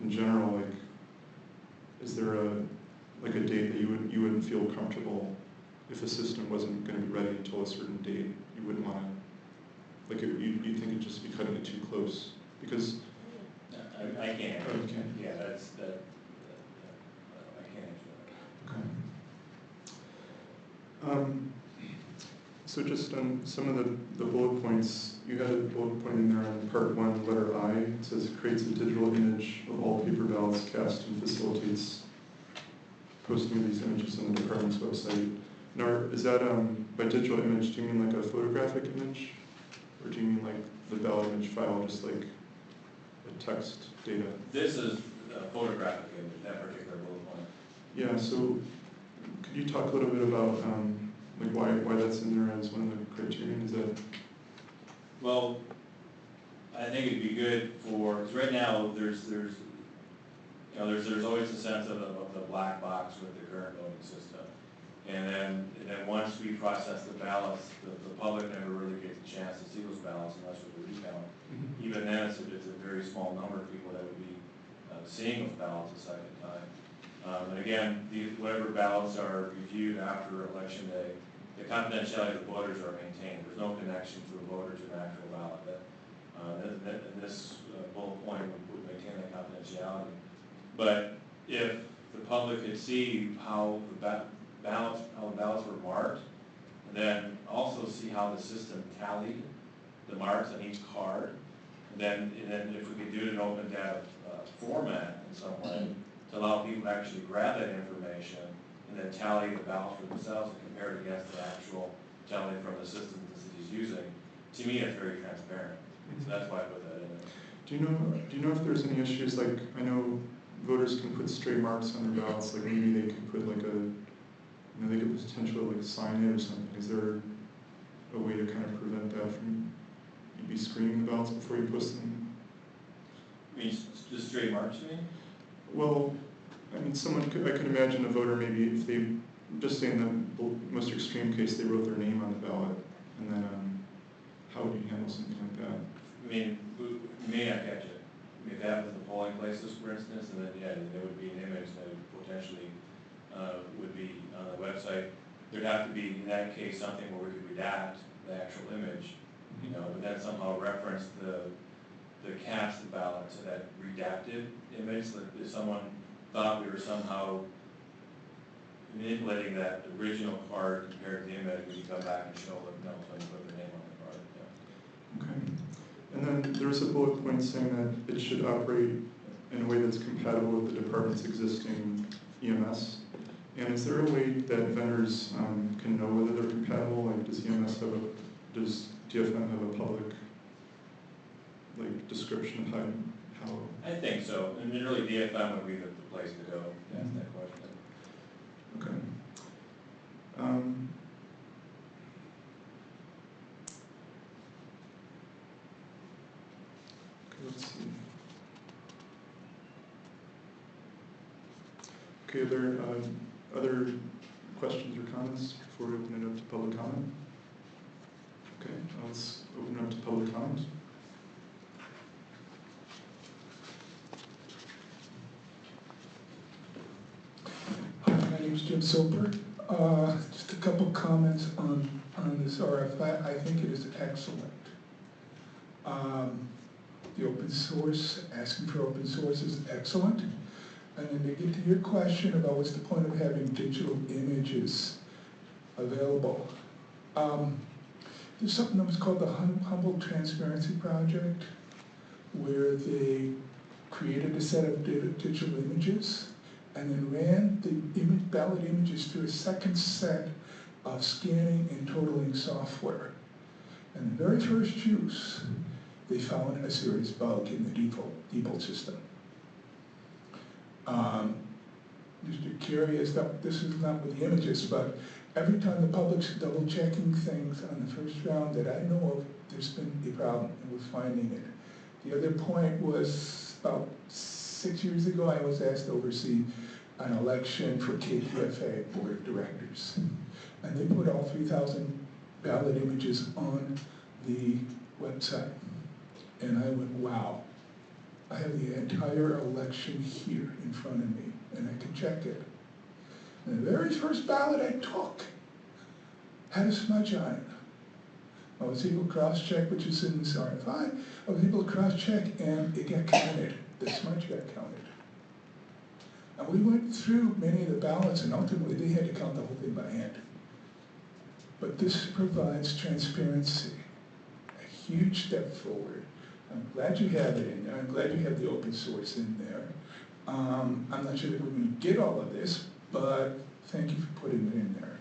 in general, like, is there a date that you wouldn't feel comfortable if a system wasn't going to be ready until a certain date? You wouldn't want to, like, you think it'd just be cutting it too close because. I can't. Oh, you can't? Yeah, I can't answer that. Okay. So just on some of the bullet points, you had a bullet point in there on part 1, letter I. It says creates a digital image of all paper ballots cast and facilitates posting of these images on the department's website. Now, is that by digital image, do you mean like a photographic image? Or do you mean like the ballot image file, just like a text data? This is a photographic image, that particular bullet point. Yeah, so could you talk a little bit about like why that's in there as one of the criterion? Is that? Well, I think it'd be good for, because right now, there's always a sense of the black box with the current voting system. And then once we process the ballots, the public never really gets a chance to see those ballots unless it's a recount. Mm-hmm. Even then, it's a very small number of people that would be seeing those ballots a second time. And again, whatever ballots are reviewed after election day, the confidentiality of the voters are maintained. There's no connection to the voter to an actual ballot. And this bullet point would maintain that confidentiality. But if the public could see how the ballots were marked, and then also see how the system tallied the marks on each card, and then if we could do it in open data format in some way to allow people to actually grab that information and then tally the ballots for themselves and compare it against the actual tally from the system that the city's using, to me, it's very transparent. So that's why I put that in there. Do you know if there's any issues, like, I know voters can put stray marks on their ballots, like maybe they could put like they could potentially like sign it or something. Is there a way to kind of prevent that from, you'd be screening the ballots before you post them? You mean just stray marks, you mean? Well, I mean, I could imagine a voter maybe if they, just saying the most extreme case, they wrote their name on the ballot, and then how would you handle something like that? I mean, we may not catch it. I mean, if it happens in the polling places, for instance, and then, yeah, there would be an image that potentially would be on the website. There'd have to be, in that case, something where we could redact the actual image, but then somehow reference the cast the ballot to that redacted image, that if someone thought we were somehow manipulating that original card compared to the image, we could come back and show that, no, someone put their name on the card, yeah. Okay. And then there's a bullet point saying that it should operate in a way that's compatible with the department's existing EMS. And is there a way that vendors can know whether they're compatible? Like, does DFM have a public description of how? I think so, and then really DFM would be the place to go to ask that question. Okay. Let's see. Okay, are there other questions or comments before we open it up to public comment? Okay, let's open it up to public comment. Hi, my name is Jim Soper. Just a couple comments on this RFI. I think it is excellent. The open source, asking for open source is excellent. And then to get to your question about what's the point of having digital images available. There's something that was called the Humble Transparency Project, where they created a set of digital images and then ran the ballot images through a second set of scanning and totaling software. And the very first use, they found a serious bug in the default system. Mr. Carey has got, this is not with the images, but every time the public's double checking things on the first round that I know of, there's been a problem with finding it. The other point was about 6 years ago, I was asked to oversee an election for KPFA Board of Directors. And they put all 3,000 ballot images on the website. And I went, wow, I have the entire election here in front of me, and I can check it. And the very first ballot I took had a smudge on it. I was able to cross-check, which is in this RFI. I was able to cross-check, and it got counted. The smudge got counted. And we went through many of the ballots, and ultimately they had to count the whole thing by hand. But this provides transparency, a huge step forward. I'm glad you have it in there. I'm glad you have the open source in there. I'm not sure that we're going to get all of this, but thank you for putting it in there.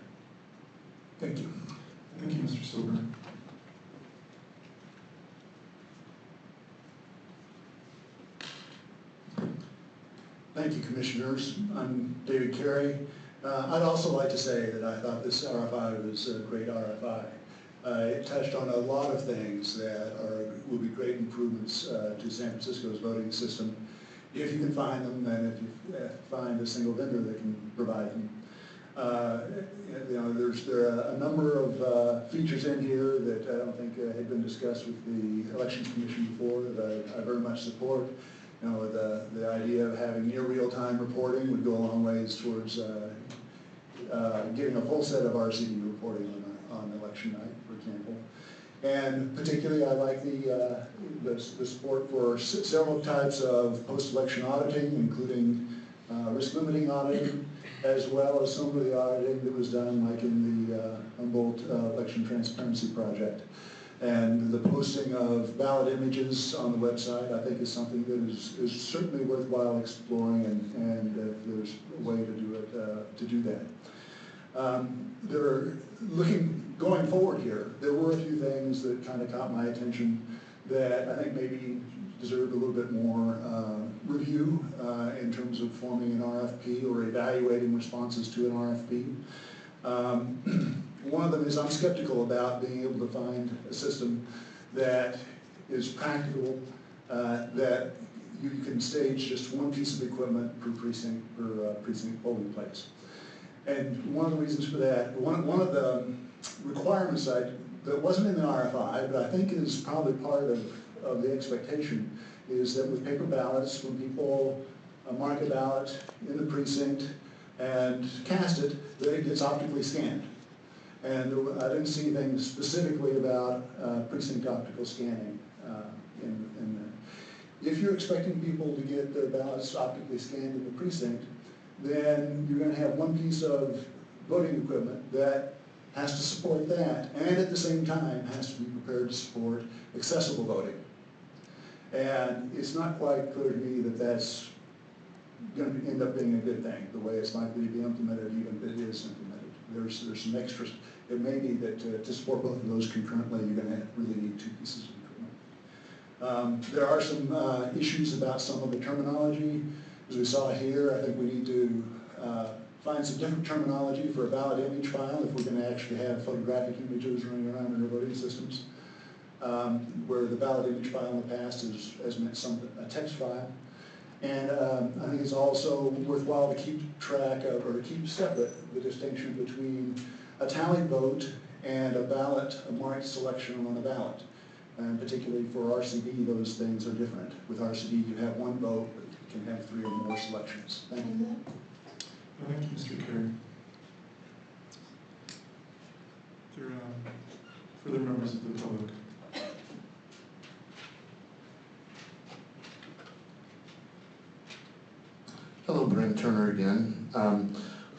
Thank you. Thank you, Mr. Silver. Thank you, Commissioners. I'm David Carey. I'd also like to say that I thought this RFI was a great RFI. It touched on a lot of things that will be great improvements to San Francisco's voting system, if you can find them, and if you find a single vendor that can provide them. There are a number of features in here that I don't think had been discussed with the Elections Commission before that I very much support. The idea of having near real-time reporting would go a long ways towards getting a full set of RCD reporting on election night, for example. And particularly, I like the support for several types of post-election auditing, including risk-limiting auditing, as well as some of the auditing that was done, like in the Humboldt Election Transparency Project. And the posting of ballot images on the website, I think, is something that is certainly worthwhile exploring, and if there's a way to do that. Going forward here, there were a few things that kind of caught my attention that I think maybe deserved a little bit more review in terms of forming an RFP or evaluating responses to an RFP. One of them is I'm skeptical about being able to find a system that is practical, that you can stage just one piece of equipment per precinct polling place. And one of the reasons for that, one of the requirements that wasn't in the RFI, but I think is probably part of the expectation, is that with paper ballots, when people mark a ballot in the precinct and cast it, that it gets optically scanned. And I didn't see anything specifically about precinct optical scanning in there. If you're expecting people to get their ballots optically scanned in the precinct, then you're going to have one piece of voting equipment that has to support that, and at the same time has to be prepared to support accessible voting. And it's not quite clear to me that that's going to end up being a good thing, the way it's likely to be implemented, even if it is implemented. There's some extras. It may be that to support both of those concurrently, you're going to really need two pieces of equipment. There are some issues about some of the terminology. As we saw here, I think we need to find some different terminology for a ballot image file if we're going to actually have photographic images running around in our voting systems, where the ballot image file in the past has meant a text file. And I think it's also worthwhile to keep track of, or to keep separate, the distinction between a tallied vote and a ballot, a marked selection on a ballot. And particularly for RCD, those things are different. With RCD, you have one vote, but you can have 3 or more selections. Thank you. Thank you, Mr. Carey. Are there further members of the public? Hello, Brent Turner again.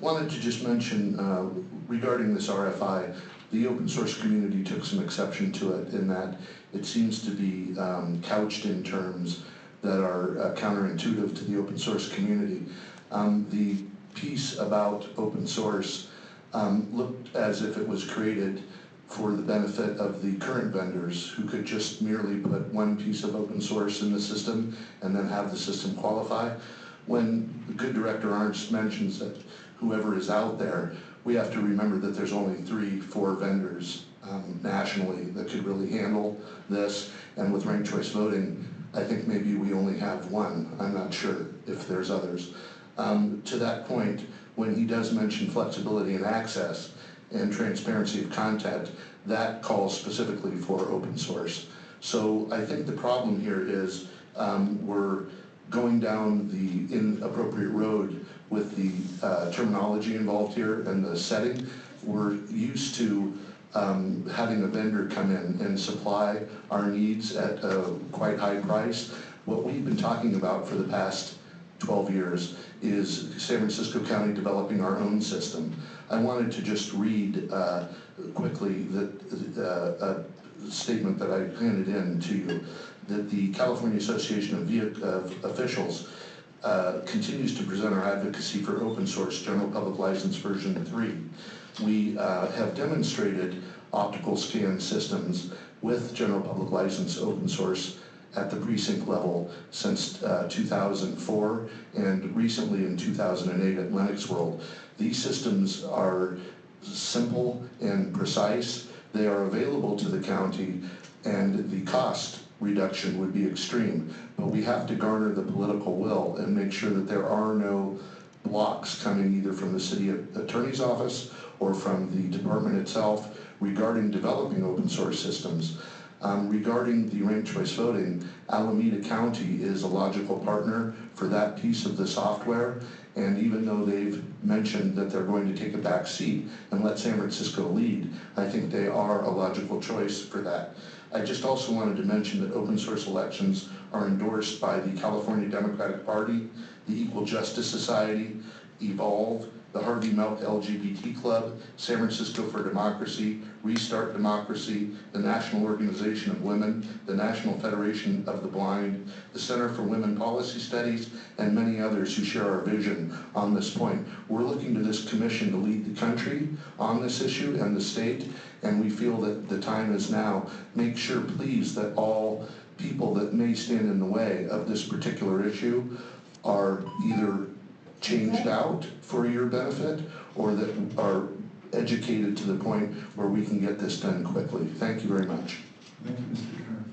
Wanted to just mention regarding this RFI, the open source community took some exception to it in that it seems to be couched in terms that are counterintuitive to the open source community. The piece about open source looked as if it was created for the benefit of the current vendors who could just merely put one piece of open source in the system and then have the system qualify. When the good director Arndt mentions that whoever is out there, we have to remember that there's only 3-4 vendors nationally that could really handle this. And with ranked choice voting, I think maybe we only have one. I'm not sure if there's others. To that point, when he does mention flexibility and access and transparency of content, that calls specifically for open source. So I think the problem here is we're going down the inappropriate road with the terminology involved here and the setting. We're used to having a vendor come in and supply our needs at a quite high price. What we've been talking about for the past 12 years is San Francisco County developing our own system. I wanted to just read quickly a statement that I handed in to you, that the California Association of Officials continues to present our advocacy for open source general public license version 3. We have demonstrated optical scan systems with general public license open source at the precinct level since 2004 and recently in 2008 at Lennox World. These systems are simple and precise. They are available to the county, and the cost reduction would be extreme, but we have to garner the political will and make sure that there are no blocks coming either from the city attorney's office or from the department itself regarding developing open source systems. Regarding the ranked choice voting, Alameda County is a logical partner for that piece of the software, and even though they've mentioned that they're going to take a back seat and let San Francisco lead, I think they are a logical choice for that. I just also wanted to mention that open source elections are endorsed by the California Democratic Party, the Equal Justice Society, Evolve, the Harvey Milk LGBT Club, San Francisco for Democracy, Restart Democracy, the National Organization of Women, the National Federation of the Blind, the Center for Women Policy Studies, and many others who share our vision on this point. We're looking to this commission to lead the country on this issue and the state, and we feel that the time is now. Make sure, please, that all people that may stand in the way of this particular issue are either changed out for your benefit or that are educated to the point where we can get this done quickly. Thank you very much. Thank you, Mr. Turner.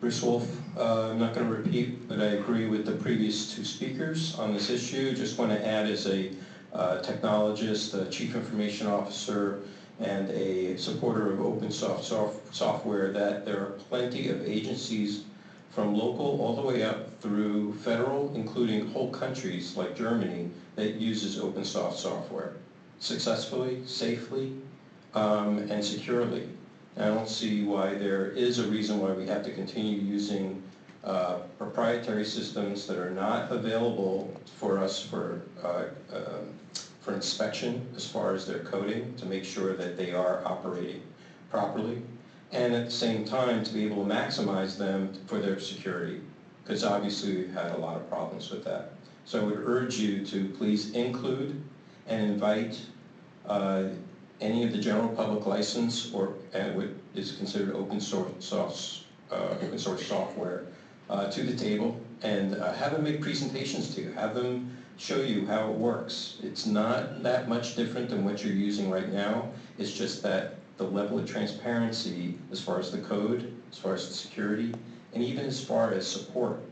Bruce Wolf. I'm not going to repeat, but I agree with the previous two speakers on this issue. Just want to add as a technologist, a chief information officer, and a supporter of open software that there are plenty of agencies from local all the way up through federal, including whole countries like Germany, that uses open source software successfully, safely, and securely. I don't see why there is a reason why we have to continue using proprietary systems that are not available for us for inspection as far as their coding to make sure that they are operating properly, and at the same time to be able to maximize them for their security, because obviously we've had a lot of problems with that. So I would urge you to please include and invite any of the general public license or what is considered open source software to the table, and have them make presentations to you. Have them show you how it works. It's not that much different than what you're using right now. It's just that the level of transparency as far as the code, as far as the security, and even as far as support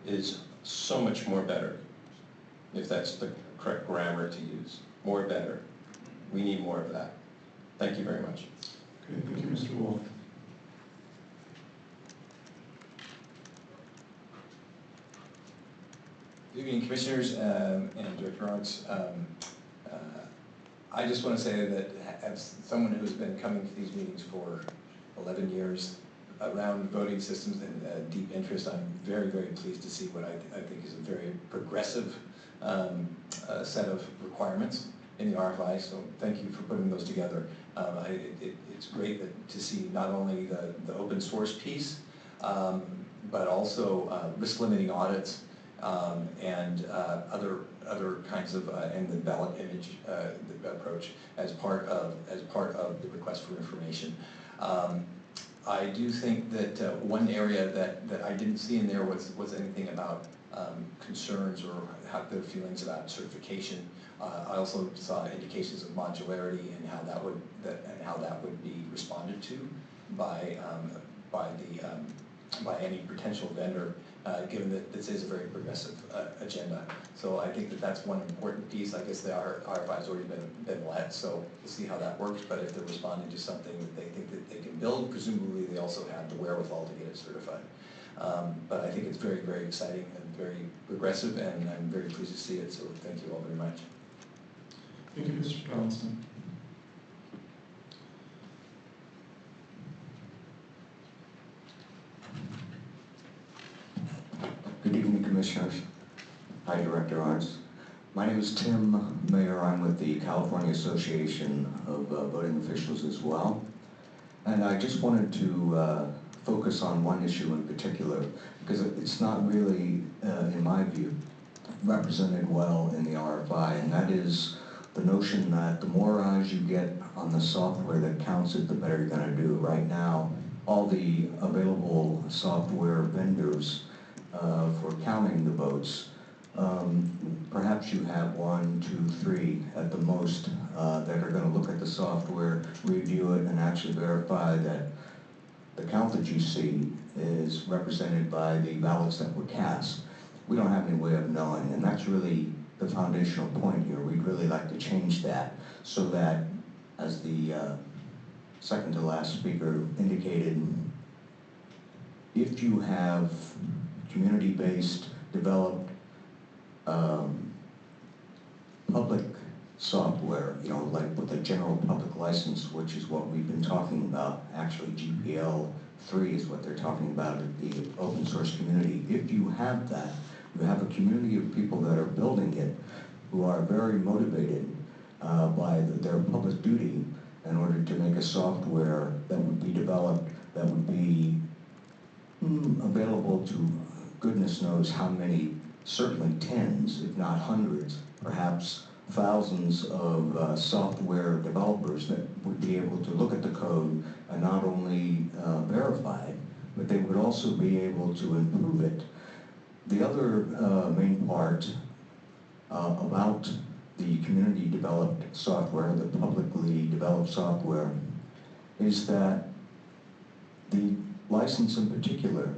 is so much more better, if that's the correct grammar to use. More better. We need more of that. Thank you very much. Okay, thank you, Mr. Wolf. Good evening, Commissioners and Director Arts. I just want to say that as someone who's been coming to these meetings for 11 years around voting systems and deep interest, I'm very, very pleased to see what I think is a very progressive set of requirements in the RFI, so thank you for putting those together. It's great to see not only the open source piece, but also risk limiting audits and other kinds of and the ballot image approach as part of the request for information. I do think that one area that I didn't see in there was anything about concerns or how their feelings about certification. I also saw indications of modularity and how that would be responded to by any potential vendor, given that this is a very progressive agenda. So I think that that's one important piece. I guess the RFI has already been let, so we'll see how that works. But if they're responding to something that they think that they can build, presumably they also have the wherewithal to get it certified. But I think it's very, very exciting and very progressive, and I'm very pleased to see it, so thank you all very much. Thank you, Mr. Donaldson. Good evening, Commissioners. Hi, Director Arns. My name is Tim Mayer. I'm with the California Association of Voting Officials as well. And I just wanted to focus on one issue in particular, because it's not really, in my view, represented well in the RFI, and that is the notion that the more eyes you get on the software that counts it, the better you're going to do. Right now, all the available software vendors for counting the votes, perhaps you have 1, 2, 3 at the most that are going to look at the software, review it, and actually verify that the count that you see is represented by the ballots that were cast. We don't have any way of knowing, and that's really the foundational point here. We'd really like to change that so that, as the second to last speaker indicated, if you have community-based, developed public software, you know, like with a general public license, which is what we've been talking about. Actually, GPL 3 is what they're talking about at the open source community. If you have that, you have a community of people that are building it who are very motivated by their public duty in order to make a software that would be developed, that would be available to goodness knows how many, certainly tens, if not hundreds, perhaps thousands of software developers that would be able to look at the code and not only verify it, but they would also be able to improve it. The other main part about the community developed software, the publicly developed software, is that the license in particular,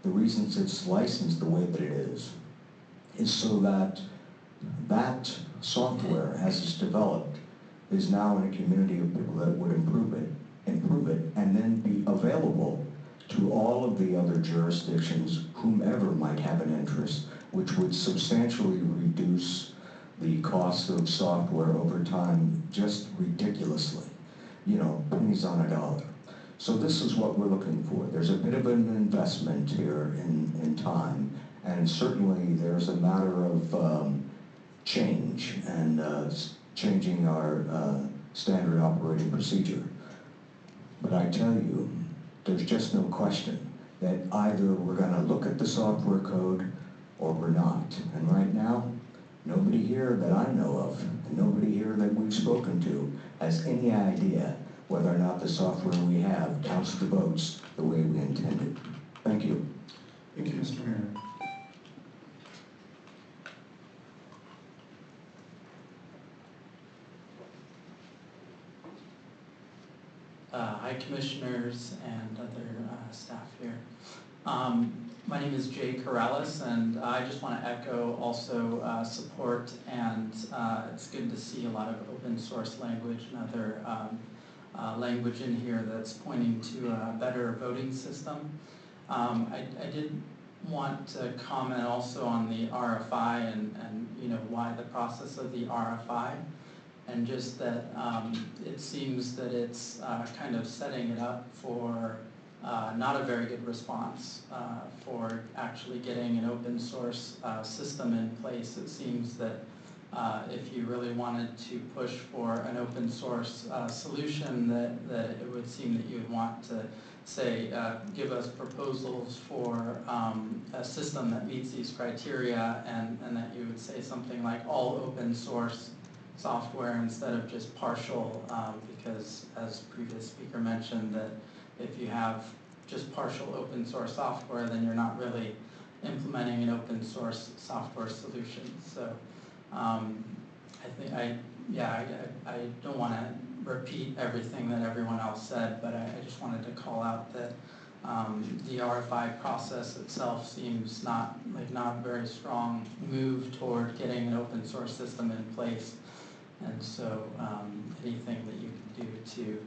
the reasons it's licensed the way that it is so that that software, as it's developed, is now in a community of people that would improve it, and then be available to all of the other jurisdictions, whomever might have an interest, which would substantially reduce the cost of software over time just ridiculously. You know, pennies on a dollar. So this is what we're looking for. There's a bit of an investment here in time, and certainly there's a matter of change and changing our standard operating procedure. But I tell you, there's just no question that either we're going to look at the software code or we're not. And right now, nobody here that I know of, and nobody here that we've spoken to, has any idea whether or not the software we have counts the votes the way we intended. Thank you. Thank you, Mr. Mayor. Hi, commissioners and other staff here. My name is Jay Corrales, and I just want to echo also support, and it's good to see a lot of open source language and other language in here that's pointing to a better voting system. I did want to comment also on the RFI and you know, why the process of the RFI. And just that it seems that it's kind of setting it up for not a very good response for actually getting an open source system in place. It seems that if you really wanted to push for an open source solution, that it would seem that you would want to say, give us proposals for a system that meets these criteria, and that you would say something like all open source software instead of just partial, because as previous speaker mentioned, that if you have just partial open source software, then you're not really implementing an open source software solution. So I think I don't want to repeat everything that everyone else said, but I just wanted to call out that the RFI process itself seems not a very strong move toward getting an open source system in place. And so anything that you can do to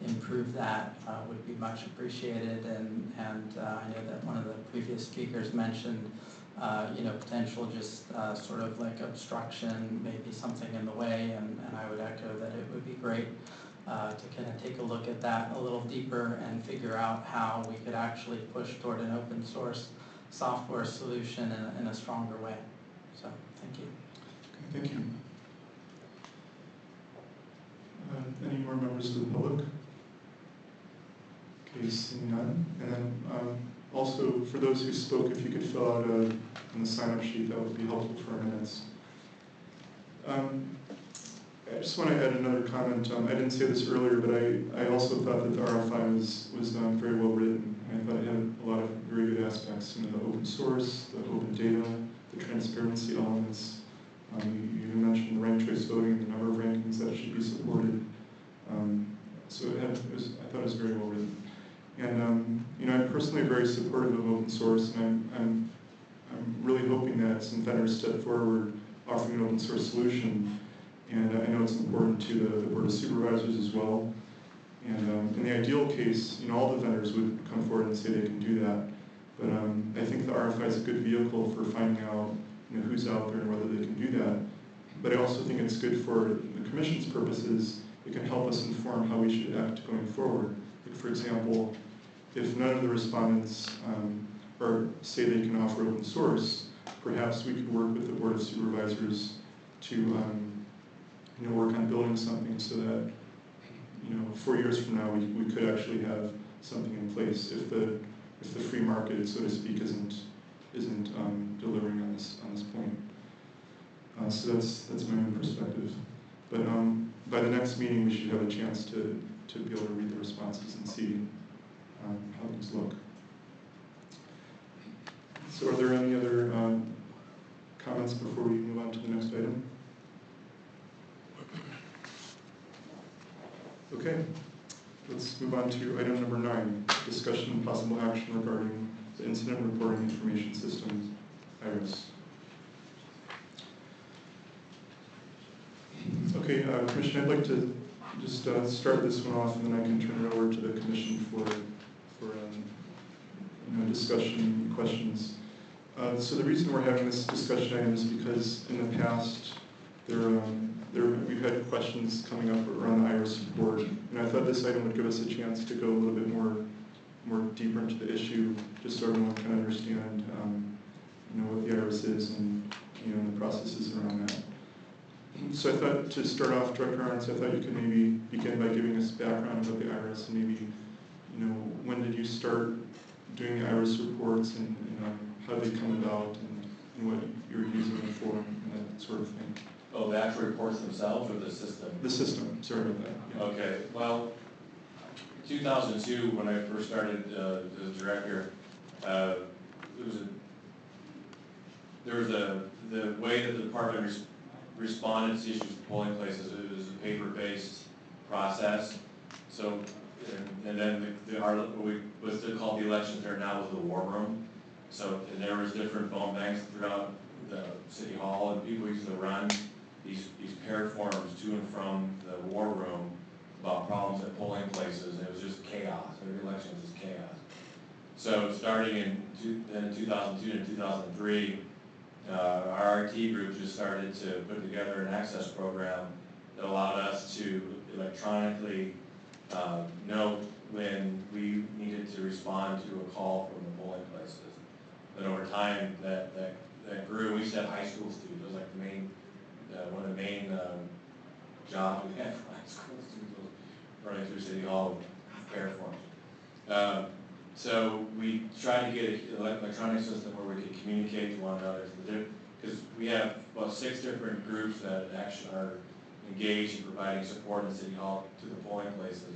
improve that would be much appreciated. And I know that one of the previous speakers mentioned, you know, potential just sort of like obstruction, maybe something in the way, and I would echo that it would be great to kind of take a look at that a little deeper and figure out how we could actually push toward an open source software solution in a stronger way. So, thank you. Okay, thank you. Any more members of the public? Okay, seeing none. And then also, for those who spoke, if you could fill out on the sign-up sheet, that would be helpful for our minutes. I just want to add another comment. I didn't say this earlier, but I also thought that the RFI was very well written. I thought it had a lot of very good aspects, the open source, the open data, the transparency elements. You even mentioned the ranked choice voting, the number of rankings that should be supported. So I thought it was very well written. And I'm personally very supportive of open source, and I'm really hoping that some vendors step forward offering an open source solution. And I know it's important to the Board of Supervisors as well. And in the ideal case, all the vendors would come forward and say they can do that. But I think the RFI is a good vehicle for finding out who's out there and whether they can do that. But I also think it's good for the Commission's purposes. It can help us inform how we should act going forward. Like for example, if none of the respondents say they can offer open source, perhaps we could work with the Board of Supervisors to work on building something so that 4 years from now we could actually have something in place if the free market, so to speak, isn't delivering on this point. So that's my own perspective. But by the next meeting, we should have a chance to be able to read the responses and see how things look. So are there any other comments before we move on to the next item? Okay, let's move on to item number 9, discussion and possible action regarding the Incident Reporting Information System, IRIS. Okay, Commissioner, I'd like to just start this one off, and then I can turn it over to the Commission for discussion, questions. So the reason we're having this discussion item is because in the past we've had questions coming up around the IRIS report, and I thought this item would give us a chance to go a little bit more deeper into the issue, just so everyone can understand what the IRIS is and the processes around that. So I thought to start off, Director Arns, I thought you could maybe begin by giving us background about the IRIS and maybe when did you start doing the IRIS reports and how they come about and what you're using it for and that sort of thing. Oh, the actual reports themselves or the system? The system, sorry about that. Yeah. Okay, well, 2002, when I first started as director, the way that the department responded to issues with polling places, it was a paper-based process. So, and then what was called the elections are now was the war room. So, and there was different phone banks throughout the city hall, and people used to run these paired forms to and from the war room about problems at polling places, and it was just chaos. Every election was just chaos. So starting in 2002 and 2003, our RT group just started to put together an access program that allowed us to electronically know when we needed to respond to a call from the polling places. But over time, that grew. We used to have high school students. It was like the main, one of the main jobs we had for high school students was running through City Hall with pair forms. So we tried to get an electronic system where we could communicate to one another, because we have about 6 different groups that actually are engaged in providing support in City Hall to the polling places.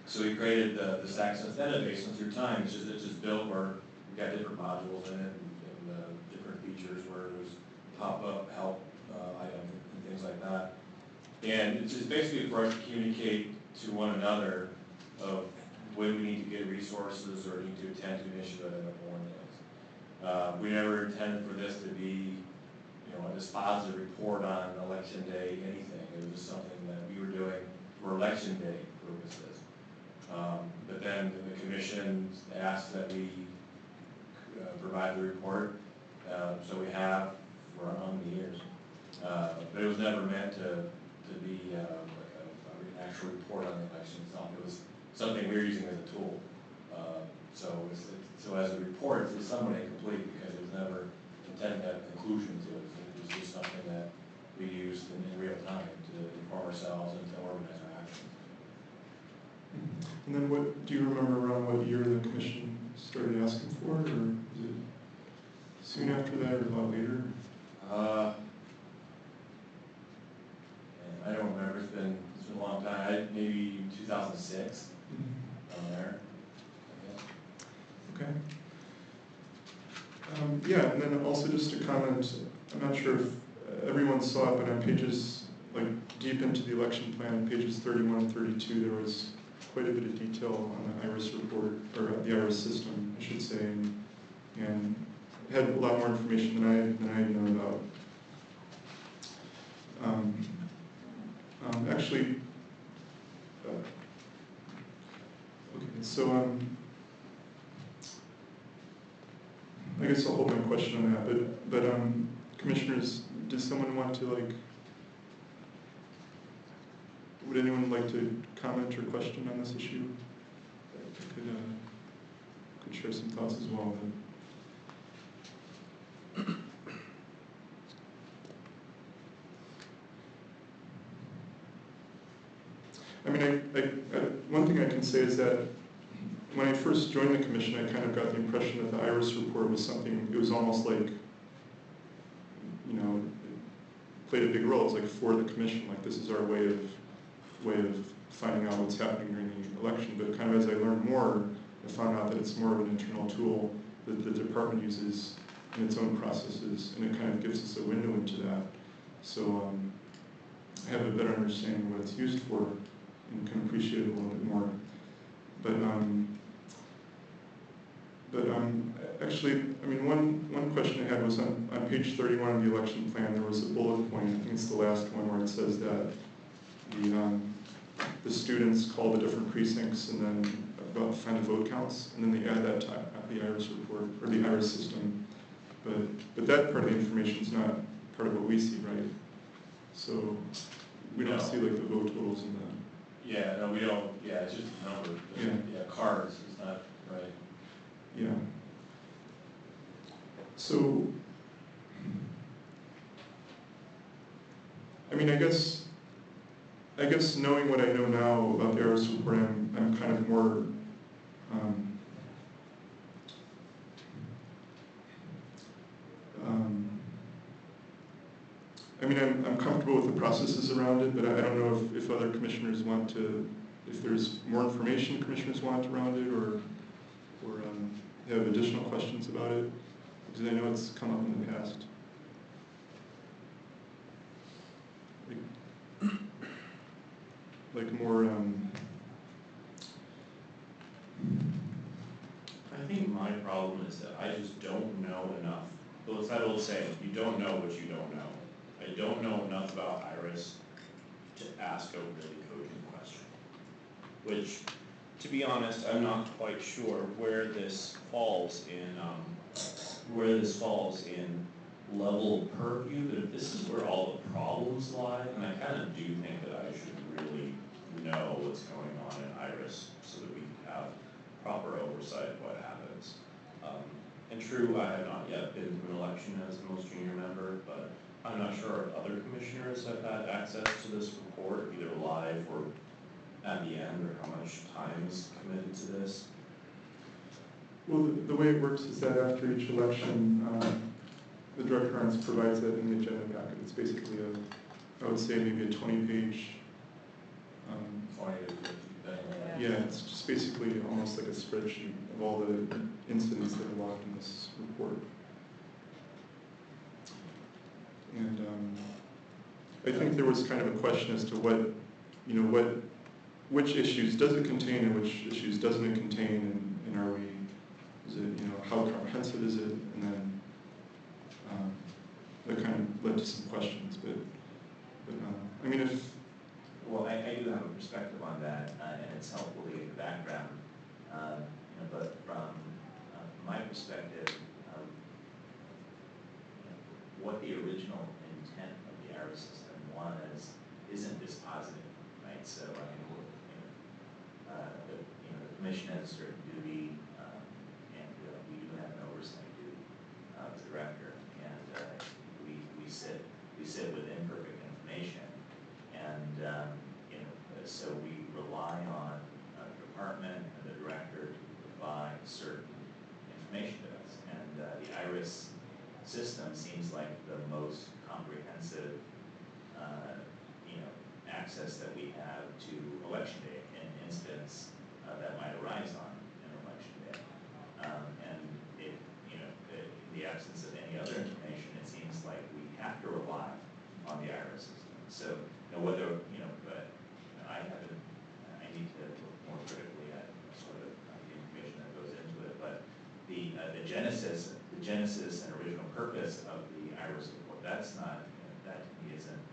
So we created this access database, and through time, it's just built where we got different modules in it and different features where it was pop-up help items and things like that. And it's just basically for us to communicate to one another of when we need to get resources or need to attend to an issue at a polling place. We never intended for this to be, a dispositive report on election day, anything. It was just something that we were doing for election day purposes. But then the commission asked that we provide the report, so we have for how many years. But it was never meant to be like an actual report on the election itself. It was something we were using as a tool. So as a report, it's somewhat incomplete because it was never intended to have a conclusion to it. It was just something that we used in real time to inform ourselves and to organize our actions. And then what, do you remember around what year the commission started asking for it, or was it soon after that or a lot later? maybe 2006, down there. Okay. Yeah, and then also just to comment, I'm not sure if everyone saw it, but on pages, like deep into the election plan, pages 31 and 32, there was quite a bit of detail on the IRIS report, or the IRIS system, I should say, and had a lot more information than I had known about. Actually, okay, so I guess I'll hold my question on that, but commissioners, does someone want to would anyone like to comment or question on this issue? I could share some thoughts as well. I mean, one thing I can say is that when I first joined the commission, I kind of got the impression that the IRIS report was something, it was almost like, you know, it played a big role. It's like for the commission, like this is our way of finding out what's happening during the election. But kind of as I learned more, I found out that it's more of an internal tool that the department uses in its own processes, and it kind of gives us a window into that. So I have a better understanding of what it's used for and can appreciate it a little bit more. But actually, I mean, one question I had was on page 31 of the election plan, there was a bullet point, I think it's the last one, where it says that the students call the different precincts and then find the vote counts, and then they add that to the IRIS report, or the IRIS system. But that part of the information is not part of what we see, right? So we don't see like the vote totals in that. Yeah, no, we don't, yeah, it's just a number. Yeah, cards, it's not, right. Yeah. So, I mean, I guess knowing what I know now about the IRIS report, I'm kind of more, I mean, I'm comfortable with the processes around it, but I don't know if other commissioners want to, if there's more information commissioners want around it, or have additional questions about it, because I know it's come up in the past. Like more, I think my problem is that I just don't know enough. Well, it's that old saying, you don't know what you don't know. I don't know enough about IRIS to ask a really cogent question. Which, to be honest, I'm not quite sure where this falls in level of purview, but if this is where all the problems lie, and I kind of do think that I should really know what's going on in IRIS so that we can have proper oversight of what happens. And true, I have not yet been to an election as the most junior member, but I'm not sure if other commissioners have had access to this report, either live or at the end, or how much time is committed to this. well, the way it works is that after each election, the director provides that in the agenda packet. It's basically I would say maybe a 20-page. Yeah, it's just basically almost like a spreadsheet of all the incidents that are logged in this report. And I think there was kind of a question as to which issues does it contain and which issues doesn't it contain, and are we, is it, how comprehensive is it, and then that kind of led to some questions, but I mean, if... Well, I do have a perspective on that, and it's helpful to get the background, but from my perspective, what the original intent of the IRIS system was isn't dispositive, right? So, I mean, the commission has a certain duty, and we do have an oversight duty as a director, and we sit with imperfect information, and so we rely on the department and the director to provide certain information to us, and the IRIS system seems like the most comprehensive, access that we have to election day and incidents that might arise on an election day. And it, you know, in the absence of any other information, it seems like we have to rely on the IRS system. So, you know, whether, you know, but you know, I need to look more critically at sort of the information that goes into it. But the genesis and original purpose of the IRS report, that's not, you know, that to me isn't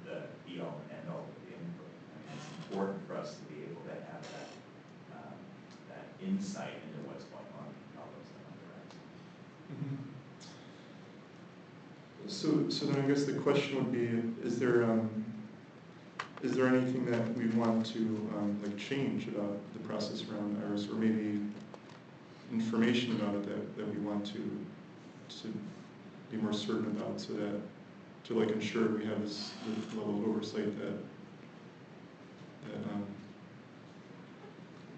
the be-all and end-all of the input. I mean, it's important for us to be able to have that that insight into what's going on in problems that arise. So then I guess the question would be, is there anything that we want to like change about the process around IRS, or maybe information about it that we want to be more certain about, so that to like ensure we have this level of oversight that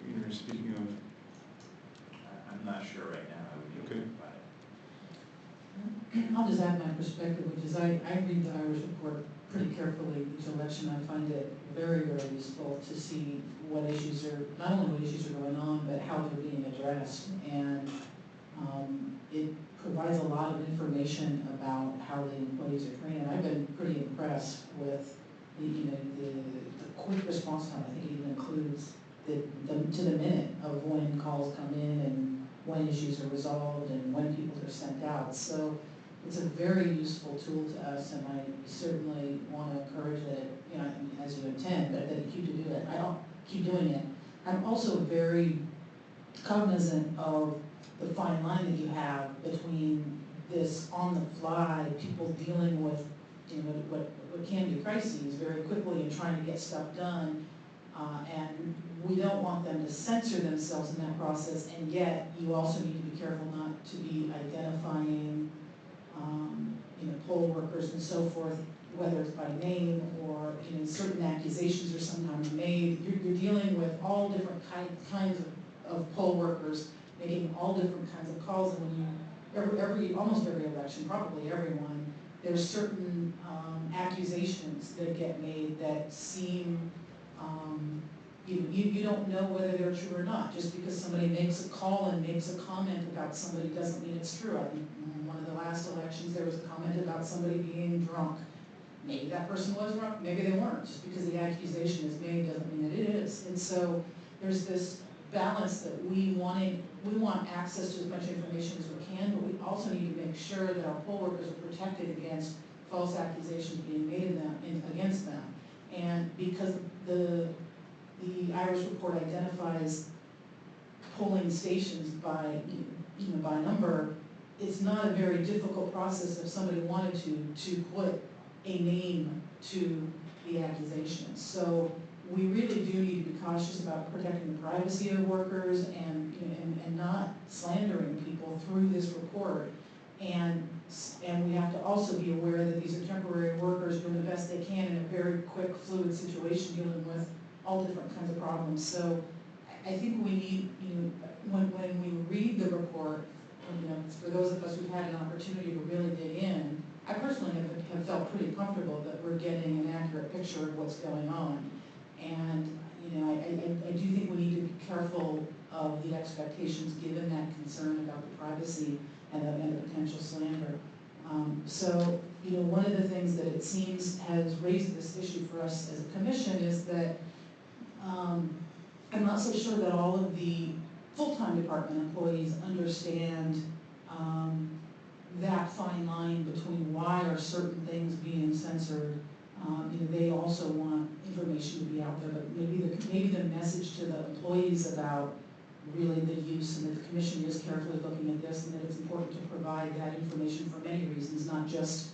you're speaking of? I'm not sure right now. I would be able to provide it. I'll just add my perspective, which is I read the Irish report pretty carefully each election. I find it very, very useful to see what issues are, not only what issues are going on, but how they're being addressed. And it provides a lot of information about how the employees are trained. I've been pretty impressed with the quick response time. I think it even includes to the minute of when calls come in and when issues are resolved and when people are sent out. So it's a very useful tool to us, and I certainly want to encourage that it, you know, I mean, as you intend, but that you keep doing it. I'm also very cognizant of the fine line that you have between this on-the-fly, people dealing with, you know, what can be crises very quickly and trying to get stuff done, and we don't want them to censor themselves in that process, and yet you also need to be careful not to be identifying, you know, poll workers and so forth, whether it's by name or, you know, certain accusations are sometimes made. You're dealing with all different kinds of poll workers making all different kinds of calls, and when you, almost every election, probably everyone, there's certain accusations that get made that seem, you don't know whether they're true or not. Just because somebody makes a call and makes a comment about somebody doesn't mean it's true. I think in one of the last elections there was a comment about somebody being drunk. Maybe that person was drunk, maybe they weren't. Just because the accusation is made doesn't mean that it is. And so there's this balance that we want access to as much information as we can, but we also need to make sure that our poll workers are protected against false accusations being made against them. And because the Irish report identifies polling stations by, you know, by number, it's not a very difficult process if somebody wanted to put a name to the accusation. So we really do need to be cautious about protecting the privacy of workers and, you know, and not slandering people through this report. And we have to also be aware that these are temporary workers doing the best they can in a very quick, fluid situation, dealing with all different kinds of problems. So I think we need, you know, when we read the report, you know, for those of us who've had an opportunity to really dig in, I personally have felt pretty comfortable that we're getting an accurate picture of what's going on. And, you know, I do think we need to be careful of the expectations given that concern about the privacy and the potential slander. So, you know, one of the things that it seems has raised this issue for us as a commission is that I'm not so sure that all of the full-time department employees understand that fine line between why are certain things being censored. You know, they also want information to be out there, but maybe the message to the employees about really the use, and that the commission is carefully looking at this, and that it's important to provide that information for many reasons, not just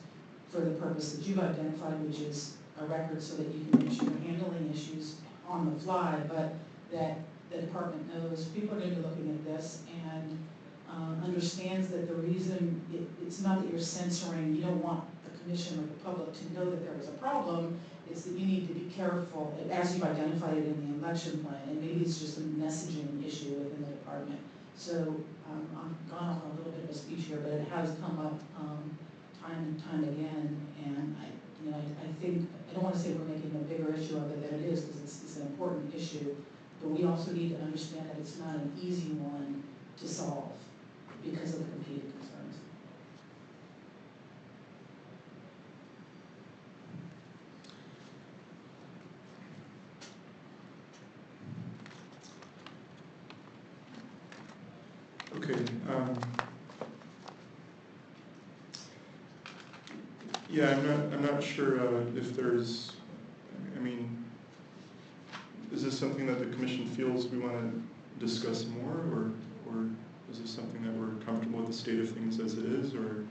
for the purpose that you've identified, which is a record so that you can make sure you're handling issues on the fly, but that the department knows people are going to be looking at this and understands that the reason it's not that you're censoring, you don't want the commission or the public to know that there was a problem, it's that you need to be careful, as you've identified it in the election plan, and maybe it's just a messaging issue within the department. So I've gone off on a little bit of a speech here, but it has come up time and time again, and you know, I think, I don't want to say we're making a bigger issue of it than it is, because it's an important issue, but we also need to understand that it's not an easy one to solve because of the competing concerns. Okay. Yeah, I'm not sure if there's, I mean, is this something that the commission feels we want to discuss more, or is this something that we're comfortable with the state of things as it is, or?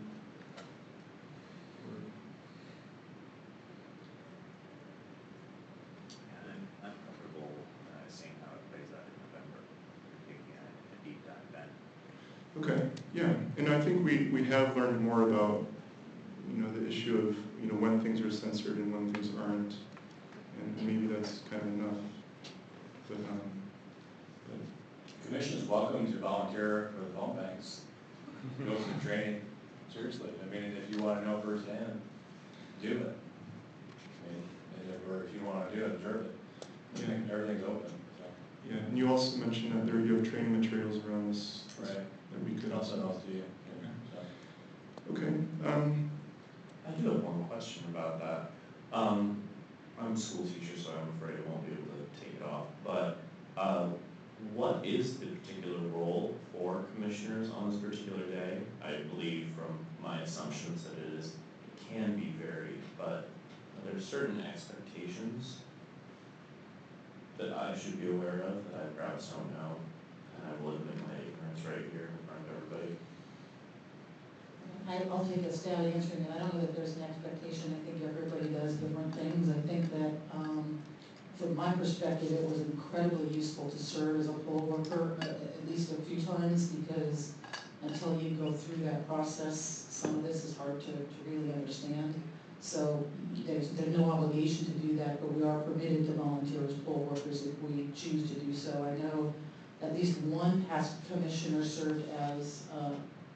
I'm comfortable seeing how it plays out in November, taking a deep dive then. Okay, yeah, and I think we have learned more about, you know, the issue of, you know, when things are censored and when things aren't, and maybe that's kind of enough. But Commission is welcome to volunteer for the phone banks, go through training, seriously. I mean, if you want to know firsthand, do it. I mean, or if you want to do it, observe it. Yeah. Everything's open. So. yeah, and you also mentioned that there you have training materials around this. Right. That we could also know to you. Yeah. So. Okay. I do have one question about that. I'm a school teacher, so I'm afraid I won't be able to take it off. But what is the particular role for commissioners on this particular day? I believe from my assumptions that it can be varied, but are there certain expectations that I should be aware of that I perhaps don't know? And I will admit my ignorance right here in front of everybody. I'll take a stab at answering it. I don't know that there's an expectation. I think everybody does different things. I think that from my perspective, it was incredibly useful to serve as a poll worker at least a few times, because until you go through that process, some of this is hard to really understand. So there's no obligation to do that, but we are permitted to volunteer as poll workers if we choose to do so. I know at least one past commissioner served as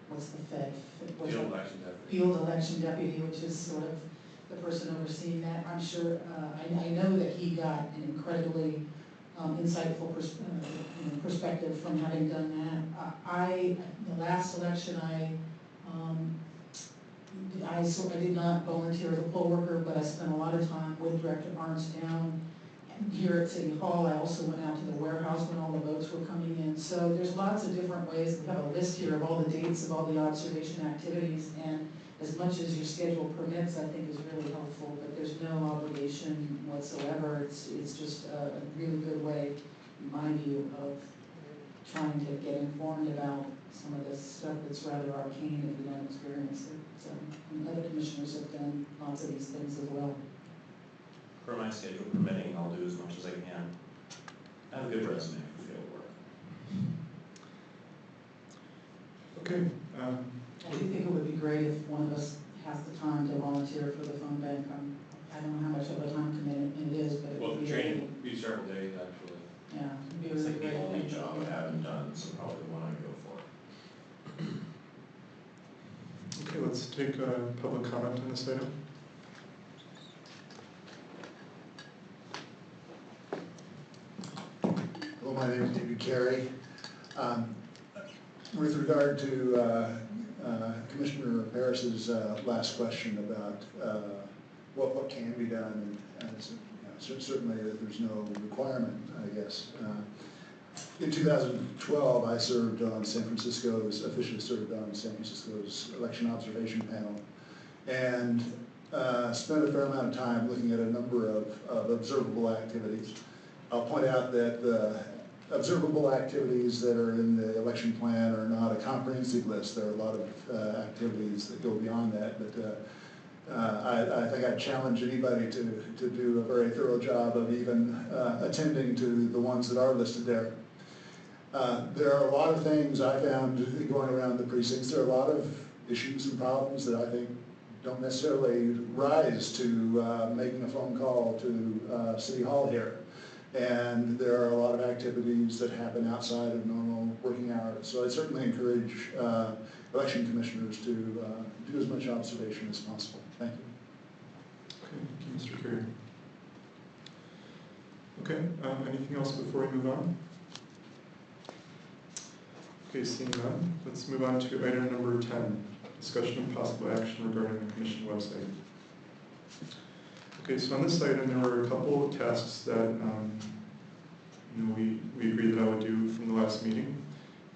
what's the Fed? Field election deputy. Field election deputy, which is sort of the person overseeing that. I'm sure, I know that he got an incredibly insightful perspective from having done that. The last election, I did not volunteer as a poll worker, but I spent a lot of time with Director Arns down here at City Hall. I also went out to the warehouse when all the votes were coming in. So there's lots of different ways. We have a list here of all the dates of all the observation activities, and as much as your schedule permits, I think is really helpful, but there's no obligation whatsoever. It's just a really good way, in my view, of trying to get informed about some of this stuff that's rather arcane if you don't experience it. So, and other commissioners have done lots of these things as well. For my schedule permitting, I'll do as much as I can. I have a good resume for field work. Okay. I do think it would be great if one of us has the time to volunteer for the phone bank. I don't know how much of a time commitment it is, but it Well, would the be training really, will be several days, actually. yeah, it'd be It's really like great. the only job I haven't done, so probably the one I go for. Okay, let's take public comment on this item. Hello, my name is David Carey. With regard to Commissioner Paris's last question about what can be done, and certainly there's no requirement, I guess. In 2012, I served on officially served on San Francisco's election observation panel, and spent a fair amount of time looking at a number of observable activities. I'll point out that the observable activities that are in the election plan are not a comprehensive list. There are a lot of activities that go beyond that, but I think I'd challenge anybody to do a very thorough job of even attending to the ones that are listed there. There are a lot of things I found going around the precincts. There are a lot of issues and problems that I think don't necessarily rise to making a phone call to City Hall here. And there are a lot of activities that happen outside of normal working hours. So I certainly encourage election commissioners to do as much observation as possible. Thank you. Thank you, Mr. Carey. Okay, anything else before we move on? Okay, seeing none, let's move on to item number 10, discussion of possible action regarding the commission website. Okay, so on this item, there were a couple of tasks that we agreed that I would do from the last meeting.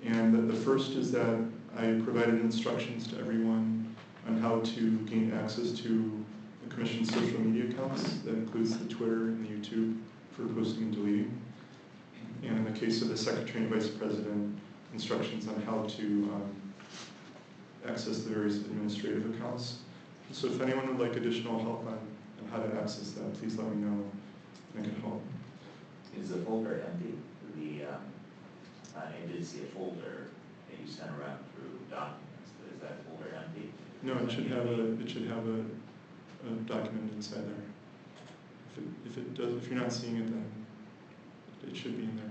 And the first is that I provided instructions to everyone on how to gain access to the commission's social media accounts. That includes the Twitter and the YouTube for posting and deleting. And in the case of the secretary and vice president, instructions on how to access the various administrative accounts. So if anyone would like additional help on how to access that, please let me know and I can help. Is the folder empty? I did see a folder that you sent around through documents, but is that folder empty? No, it should have a document inside there. If it does, if you're not seeing it, then it should be in there.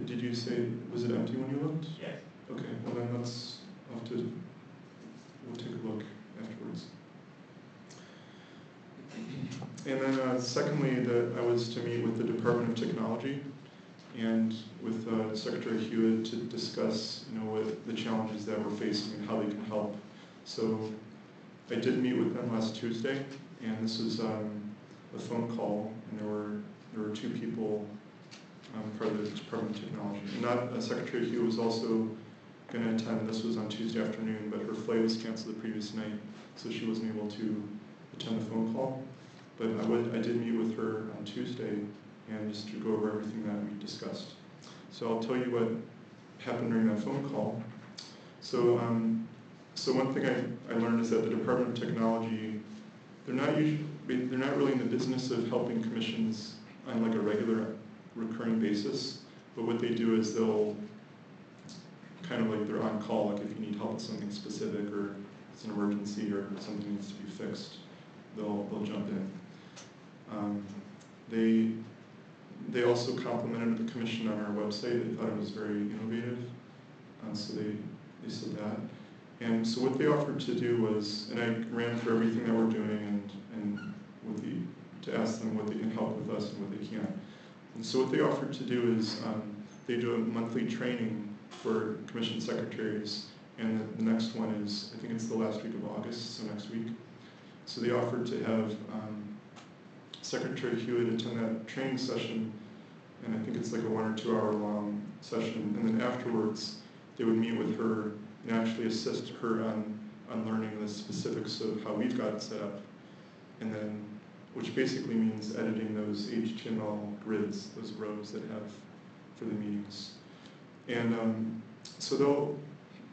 Did you say, was it empty when you looked? Yes. Okay, well then we'll take a look afterwards. And then secondly, I was to meet with the Department of Technology and with Secretary Hewitt to discuss, what the challenges that we're facing and how they can help. So I did meet with them last Tuesday, and this was a phone call, and there were two people part of the Department of Technology. And not Secretary Hewitt was also going to attend. This was on Tuesday afternoon, but her flight was canceled the previous night, so she wasn't able to attend the phone call. But I did meet with her on Tuesday, and just to go over everything that we discussed. So I'll tell you what happened during that phone call. So one thing I learned is that the Department of Technology, they're not really in the business of helping commissions on like a regular, recurring basis. But what they do is they'll kind of like they're on call, like if you need help with something specific or it's an emergency or something needs to be fixed, they'll jump in. They also complimented the commission on our website. They thought it was very innovative, so they said that. And so what they offered to do was, and I ran through everything that we're doing and to ask them what they can help with us and what they can't. And so what they offered to do is they do a monthly training for commission secretaries, and the next one is, I think it's the last week of August, so next week. So they offered to have Secretary Hewitt attend that training session, and I think it's like a 1 or 2 hour long session, and then afterwards they would meet with her and actually assist her on learning the specifics of how we've got it set up, and then, which basically means editing those HTML grids, those rows that have for the meetings. And so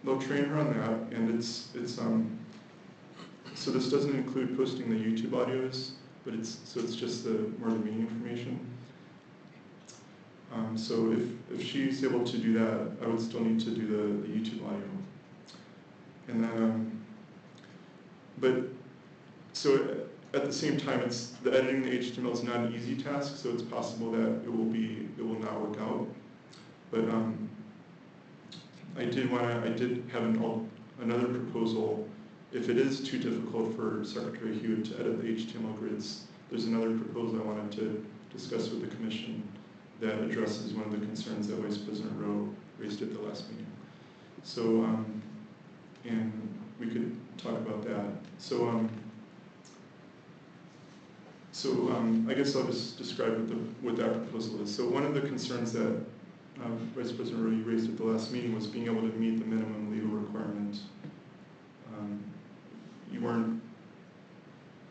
they'll train her on that, and it's so this doesn't include posting the YouTube audios, but it's just more the meeting information. So if she's able to do that, I would still need to do the YouTube audio. And then, so at the same time, the editing the HTML is not an easy task, so it's possible that it will not work out. But I did have another proposal. If it is too difficult for Secretary Hewitt to edit the HTML grids, there's another proposal I wanted to discuss with the commission that addresses one of the concerns that Vice President Rowe raised at the last meeting. So, and we could talk about that. So, I guess I'll just describe what that proposal is. So one of the concerns that Vice President Rowe raised at the last meeting was being able to meet the minimum legal requirement. You weren't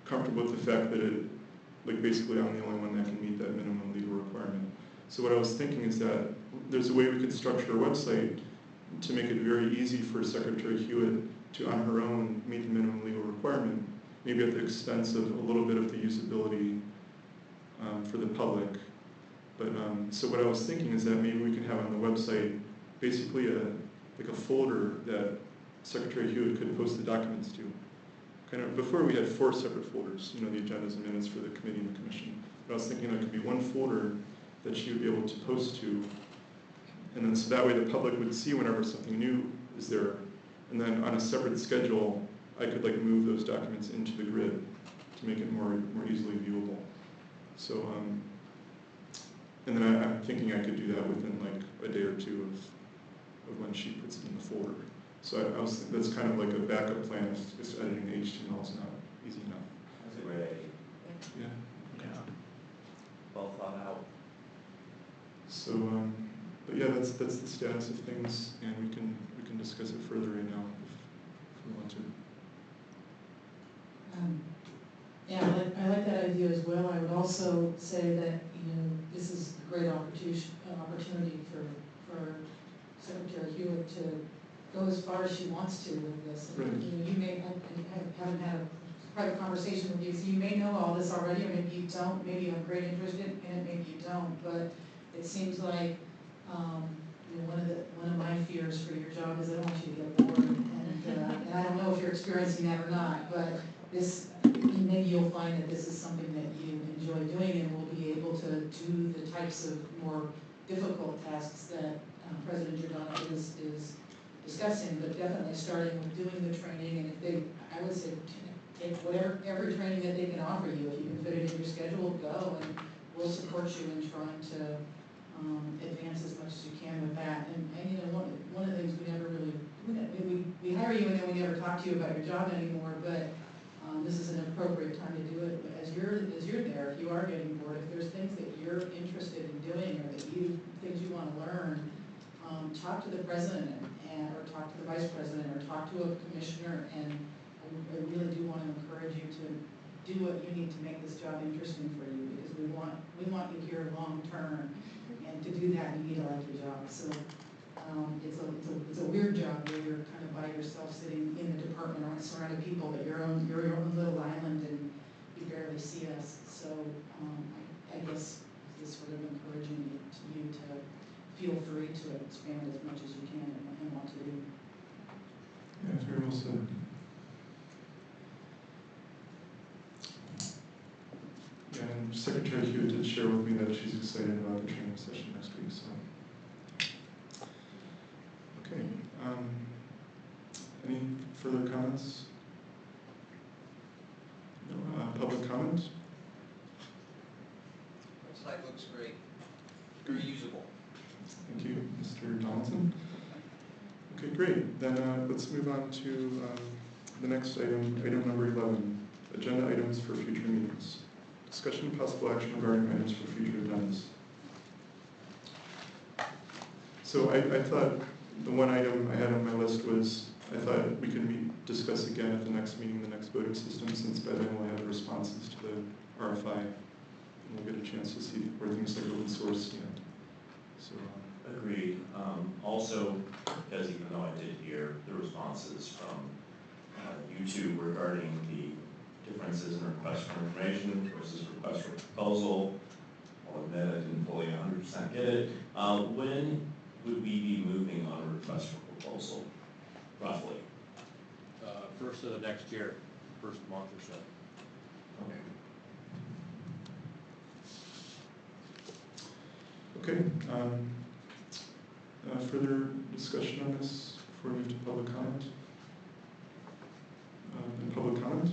comfortable with the fact that basically I'm the only one that can meet that minimum legal requirement. So what I was thinking is that there's a way we could structure a website to make it very easy for Secretary Hewitt to, on her own, meet the minimum legal requirement, maybe at the expense of a little bit of the usability for the public. But so what I was thinking is that maybe we could have on the website basically like a folder that Secretary Hewitt could post the documents to. Kind of before we had 4 separate folders, the agendas and minutes for the committee and the commission. But I was thinking there could be one folder that she would be able to post to, and then so that way the public would see whenever something new is there. And then on a separate schedule, I could like move those documents into the grid to make it more easily viewable. So, and then I'm thinking I could do that within like a day or two of when she puts it in the folder. So I was thinking that's kind of like a backup plan if editing HTML is not easy enough. That's a great idea. Yeah. Yeah. Well thought out. So, but yeah, that's the status of things, and we can discuss it further right now if we want to. Yeah, I like that idea as well. I would also say that, this is a great opportunity for Secretary Hewitt to go as far as she wants to with this. Right. You may haven't had a private conversation with you, so you may know all this already, or maybe you don't. Maybe you have great interest in it, maybe you don't. But it seems like one of my fears for your job is I don't want you to get bored, and I don't know if you're experiencing that or not. But maybe you'll find that this is something that you enjoy doing, and will be able to do the types of more difficult tasks that President Giordano is discussing, but definitely starting with doing the training, and I would say, take every training that they can offer you. If you can fit it in your schedule, go, and we'll support you in trying to advance as much as you can with that. And one of the things we never really, we hire you and then we never talk to you about your job anymore, but this is an appropriate time to do it. As you're there, if you are getting bored, if there's things that you're interested in doing, or things you want to learn, talk to the president or talk to the vice president or talk to a commissioner, and I really do want to encourage you to do what you need to make this job interesting for you, because we want you here long term, and to do that you need to like your job. So it's a weird job where you're kind of by yourself sitting in the department or surrounded people, but you're your own little island and you barely see us. So I guess this sort of encouraging you to feel free to expand as much as you can and want to do. Yeah, very well said. Yeah, and Secretary Hewitt did share with me that she's excited about the training session next week. So, okay. Any further comments? No. Public comment? Website looks great. Very usable. Thank you, Mr. Donaldson. Okay, great. Then let's move on to the next item, item number 11, agenda items for future meetings. Discussion and possible action regarding items for future agendas. So I thought the one item I had on my list was, I thought we could discuss again at the next meeting, the next voting system, since by then we'll have responses to the RFI, and we'll get a chance to see where things like open source stand. So, agreed. Also, because even though I did hear the responses from you two regarding the differences in request for information versus request for proposal, I'll admit I didn't fully 100% get it. When would we be moving on a request for proposal, roughly? First of the next year, first month or so. Okay. Further discussion on this before we move to public comment? Public comment?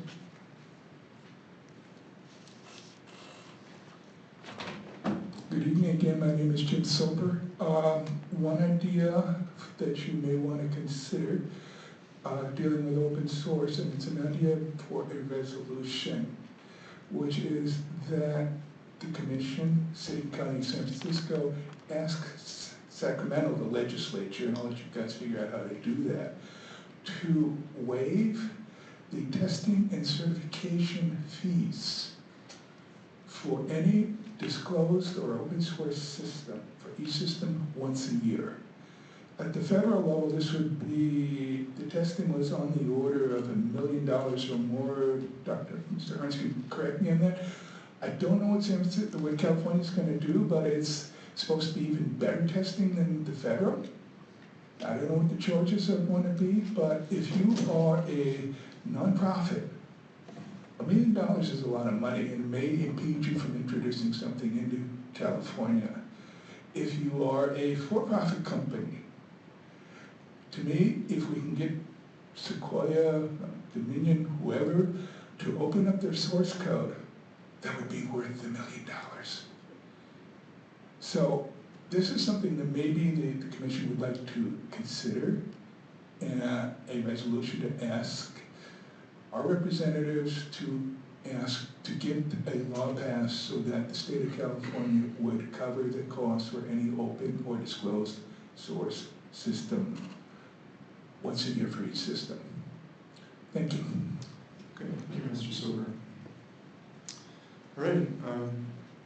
Good evening again, my name is Jim Soper. One idea that you may want to consider dealing with open source, and it's an idea for a resolution, which is that the Commission, City, County, San Francisco, asks Sacramento, the legislature, and I'll let you guys figure out how to do that, to waive the testing and certification fees for any disclosed or open source system, for each system once a year. At the federal level, this would be, the testing was on the order of $1 million or more. Mr. Ernst can correct me on that. I don't know what California's going to do, but it's supposed to be even better testing than the federal. I don't know what the charges are going to be, but if you are a nonprofit, $1 million is a lot of money and may impede you from introducing something into California. If you are a for-profit company, to me, if we can get Sequoia, Dominion, whoever, to open up their source code, that would be worth $1 million. So this is something that maybe the commission would like to consider in a resolution to ask our representatives to ask to get a law passed so that the state of California would cover the cost for any open or disclosed source system once a year for each system. Thank you. Okay, thank you, Mr. Silver. All right,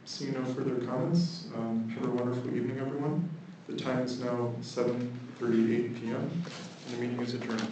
seeing no further comments, have a wonderful evening, everyone. The time is now 7:38 p.m. and the meeting is adjourned.